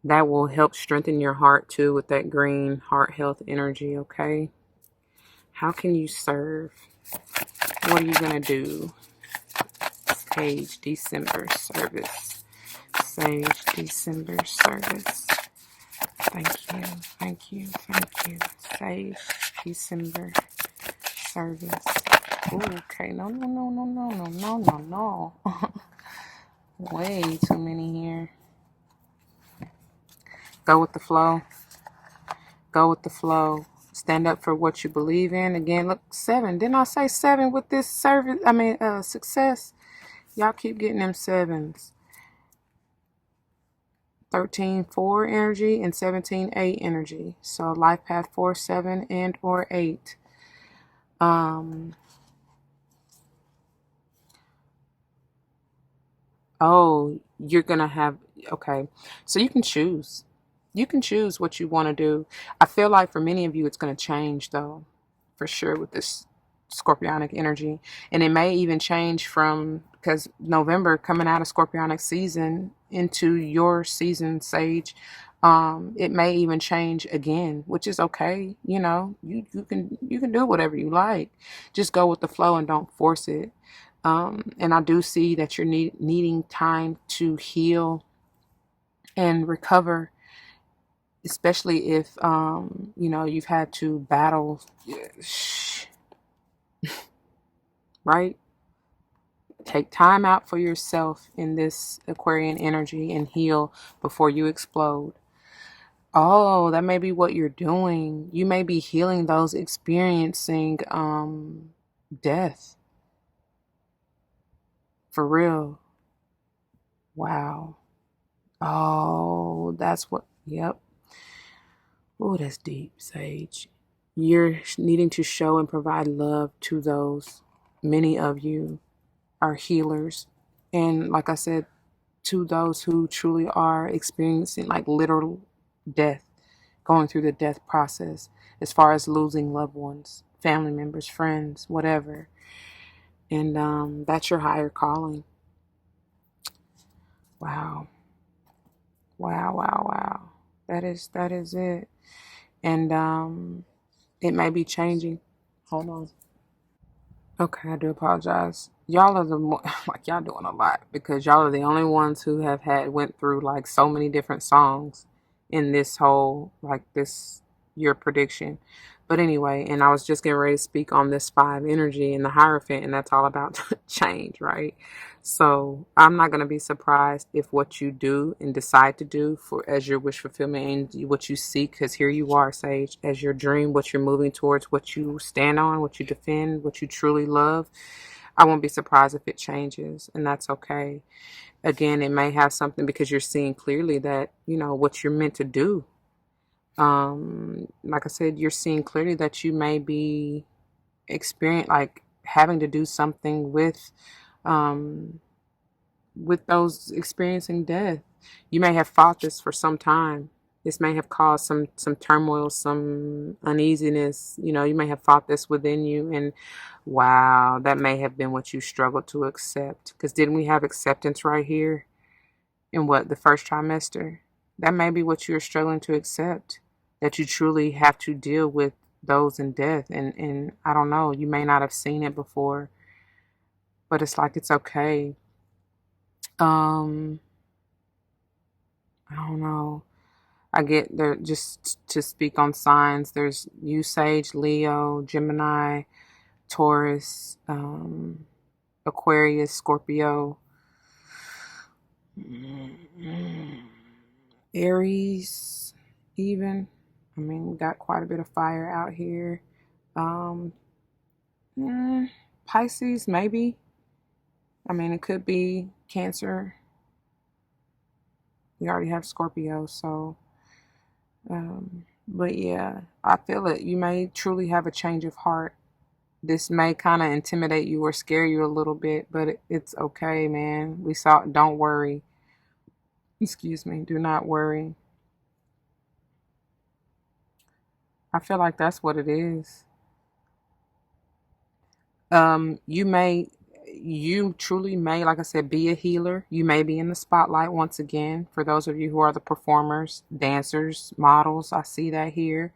That will help strengthen your heart too, with that green heart health energy, okay? How can you serve? What are you going to do? Sage, December service. Sage, December service. Thank you, thank you, thank you. Sage, December service. Ooh, okay, no. Way too many here. Go with the flow. Go with the flow. Stand up for what you believe in. Again, look, 7. Didn't I say 7 with this service? Success. Y'all keep getting them 7s. 13-4 energy and 17-8 energy. So life path 4, 7, and or 8. Oh, you're gonna have, okay. So you can choose. You can choose what you want to do. I feel like for many of you, it's going to change though, for sure, with this Scorpionic energy. And it may even change from, because November coming out of Scorpionic season into your season, Sage, it may even change again, which is okay. You know, you can do whatever you like. Just go with the flow and don't force it. And I do see that you're needing time to heal and recover, especially if you've had to battle, right? Take time out for yourself in this Aquarian energy and heal before you explode. Oh, that may be what you're doing. You may be healing those experiencing death. For real. Wow. Oh, that's what, yep. Oh, that's deep, Sage. You're needing to show and provide love to those. Many of you are healers. And like I said, to those who truly are experiencing like literal death, going through the death process, as far as losing loved ones, family members, friends, whatever. And that's your higher calling. Wow. Wow, wow, wow. That is it. And it may be changing. Hold on. Okay, I do apologize. Y'all are the like y'all doing a lot because y'all are the only ones who have went through like so many different songs in this whole like this year prediction. But anyway, and I was just getting ready to speak on this 5 energy and the Hierophant, and that's all about change, right? So I'm not gonna be surprised if what you do and decide to do for as your wish fulfillment and what you seek, because here you are, Sage, as your dream, what you're moving towards, what you stand on, what you defend, what you truly love. I won't be surprised if it changes, and that's okay. Again, it may have something because you're seeing clearly that, you know, what you're meant to do. Like I said, you're seeing clearly that you may be like having to do something with those experiencing death. You may have fought this for some time. This may have caused some turmoil, some uneasiness. You know, you may have fought this within you, and wow, that may have been what you struggled to accept. Because didn't we have acceptance right here in what the first trimester? That may be what you're struggling to accept. That you truly have to deal with those in death, and I don't know. You may not have seen it before, but it's like it's okay. Um, I don't know. I get there just to speak on signs. There's you, Sage, Leo, Gemini, Taurus, Aquarius, Scorpio, Aries, even. I mean, we got quite a bit of fire out here. Um, Pisces, maybe. I mean, it could be Cancer. We already have Scorpio, so. But yeah, I feel it. You may truly have a change of heart. This may kind of intimidate you or scare you a little bit, but it's okay, man. Don't worry. Excuse me, do not worry. I feel like that's what it is. You truly may, like I said, be a healer. You may be in the spotlight once again. For those of you who are the performers, dancers, models, I see that here.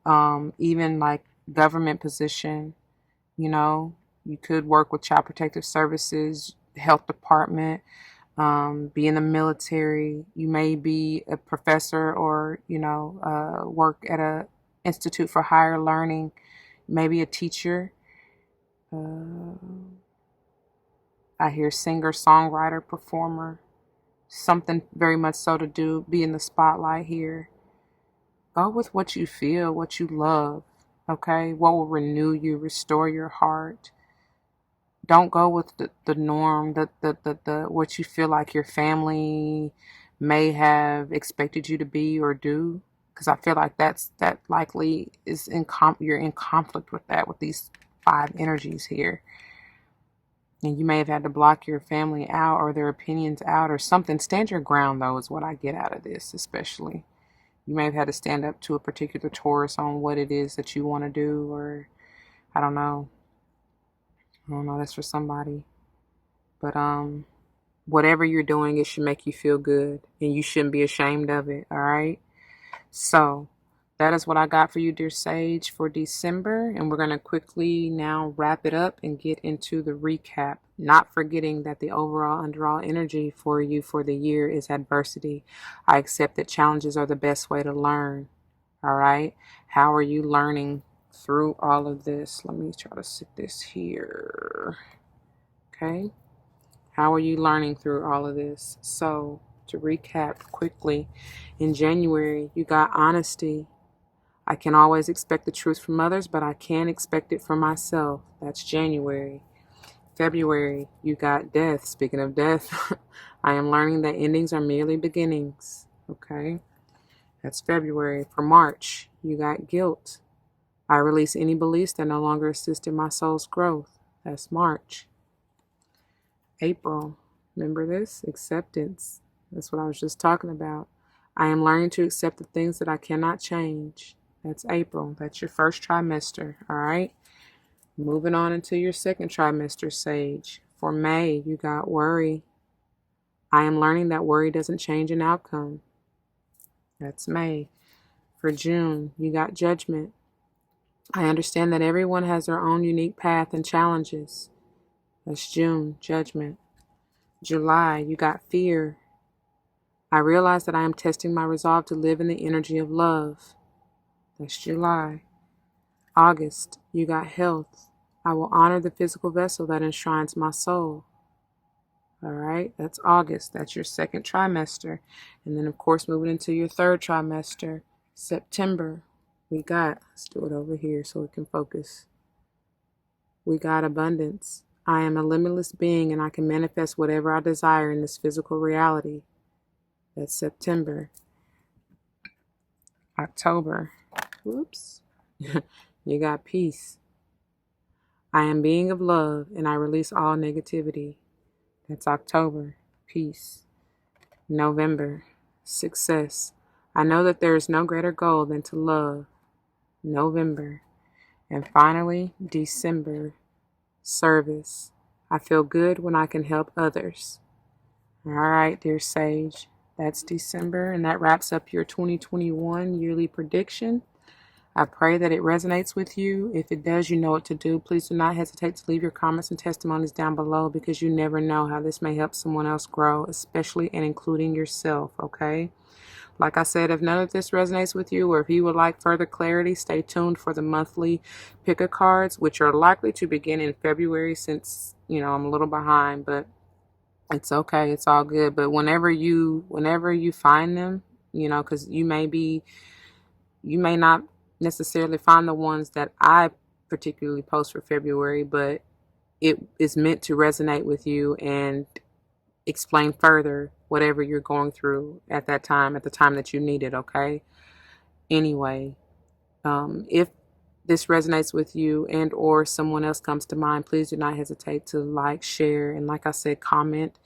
Even like government position, you know, you could work with Child Protective Services, health department, be in the military. You may be a professor or, you know, work at a institute for higher learning, maybe a teacher. I hear singer, songwriter, performer, something very much so to do, be in the spotlight here. Go with what you feel, what you love, okay? What will renew you, restore your heart. Don't go with the norm, the what you feel like your family may have expected you to be or do. Because I feel like that likely is you're in conflict with that, with these 5 energies here. And you may have had to block your family out or their opinions out or something. Stand your ground, though, is what I get out of this, especially. You may have had to stand up to a particular Taurus on what it is that you want to do, or I don't know. I don't know, that's for somebody. But whatever you're doing, it should make you feel good, and you shouldn't be ashamed of it, all right? So that is what I got for you, dear Sage, for December. And we're going to quickly now wrap it up and get into the recap. Not forgetting that the overall underall energy for you for the year is adversity. I accept that challenges are the best way to learn. All right. How are you learning through all of this? Let me try to sit this here. Okay. How are you learning through all of this? So, to recap quickly, in January, you got honesty. I can always expect the truth from others, but I can't expect it from myself. That's January. February, you got death. Speaking of death, I am learning that endings are merely beginnings. Okay? That's February. For March, you got guilt. I release any beliefs that no longer assist in my soul's growth. That's March. April. Remember this? Acceptance. That's what I was just talking about. I am learning to accept the things that I cannot change. That's April. That's your first trimester. All right. Moving on into your second trimester, Sage. For May, you got worry. I am learning that worry doesn't change an outcome. That's May. For June, you got judgment. I understand that everyone has their own unique path and challenges. That's June, judgment. July, you got fear. I realize that I am testing my resolve to live in the energy of love. That's July. August, you got health. I will honor the physical vessel that enshrines my soul. All right, that's August. That's your second trimester. And then, of course, moving into your third trimester, September, let's do it over here so we can focus. We got abundance. I am a limitless being and I can manifest whatever I desire in this physical reality. That's September. October. Whoops. You got peace. I am being of love and I release all negativity. That's October. Peace. November. Success. I know that there is no greater goal than to love. November. And finally, December. Service. I feel good when I can help others. All right, dear Sage. That's December, and that wraps up your 2021 yearly prediction. I pray that it resonates with you. If it does, you know what to do. Please do not hesitate to leave your comments and testimonies down below because you never know how this may help someone else grow, especially and including yourself, okay? Like I said, if none of this resonates with you or if you would like further clarity, stay tuned for the monthly pick-a cards, which are likely to begin in February since, I'm a little behind, but it's okay. It's all good. But whenever you find them, because you may not necessarily find the ones that I particularly post for February, but it is meant to resonate with you and explain further whatever you're going through at the time that you need it, okay? Anyway, if this resonates with you and or someone else comes to mind, please do not hesitate to like, share, and like I said, comment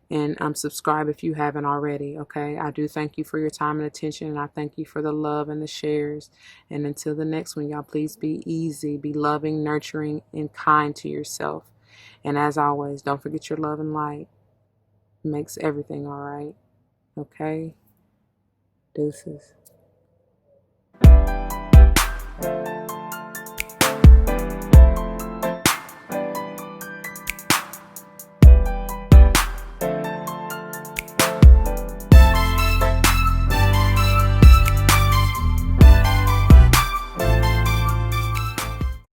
and subscribe if you haven't already, okay? I do thank you for your time and attention, and I thank you for the love and the shares. And until the next one, y'all, please be easy, be loving, nurturing, and kind to yourself. And as always, don't forget your love and light. It makes everything all right, okay? Deuces.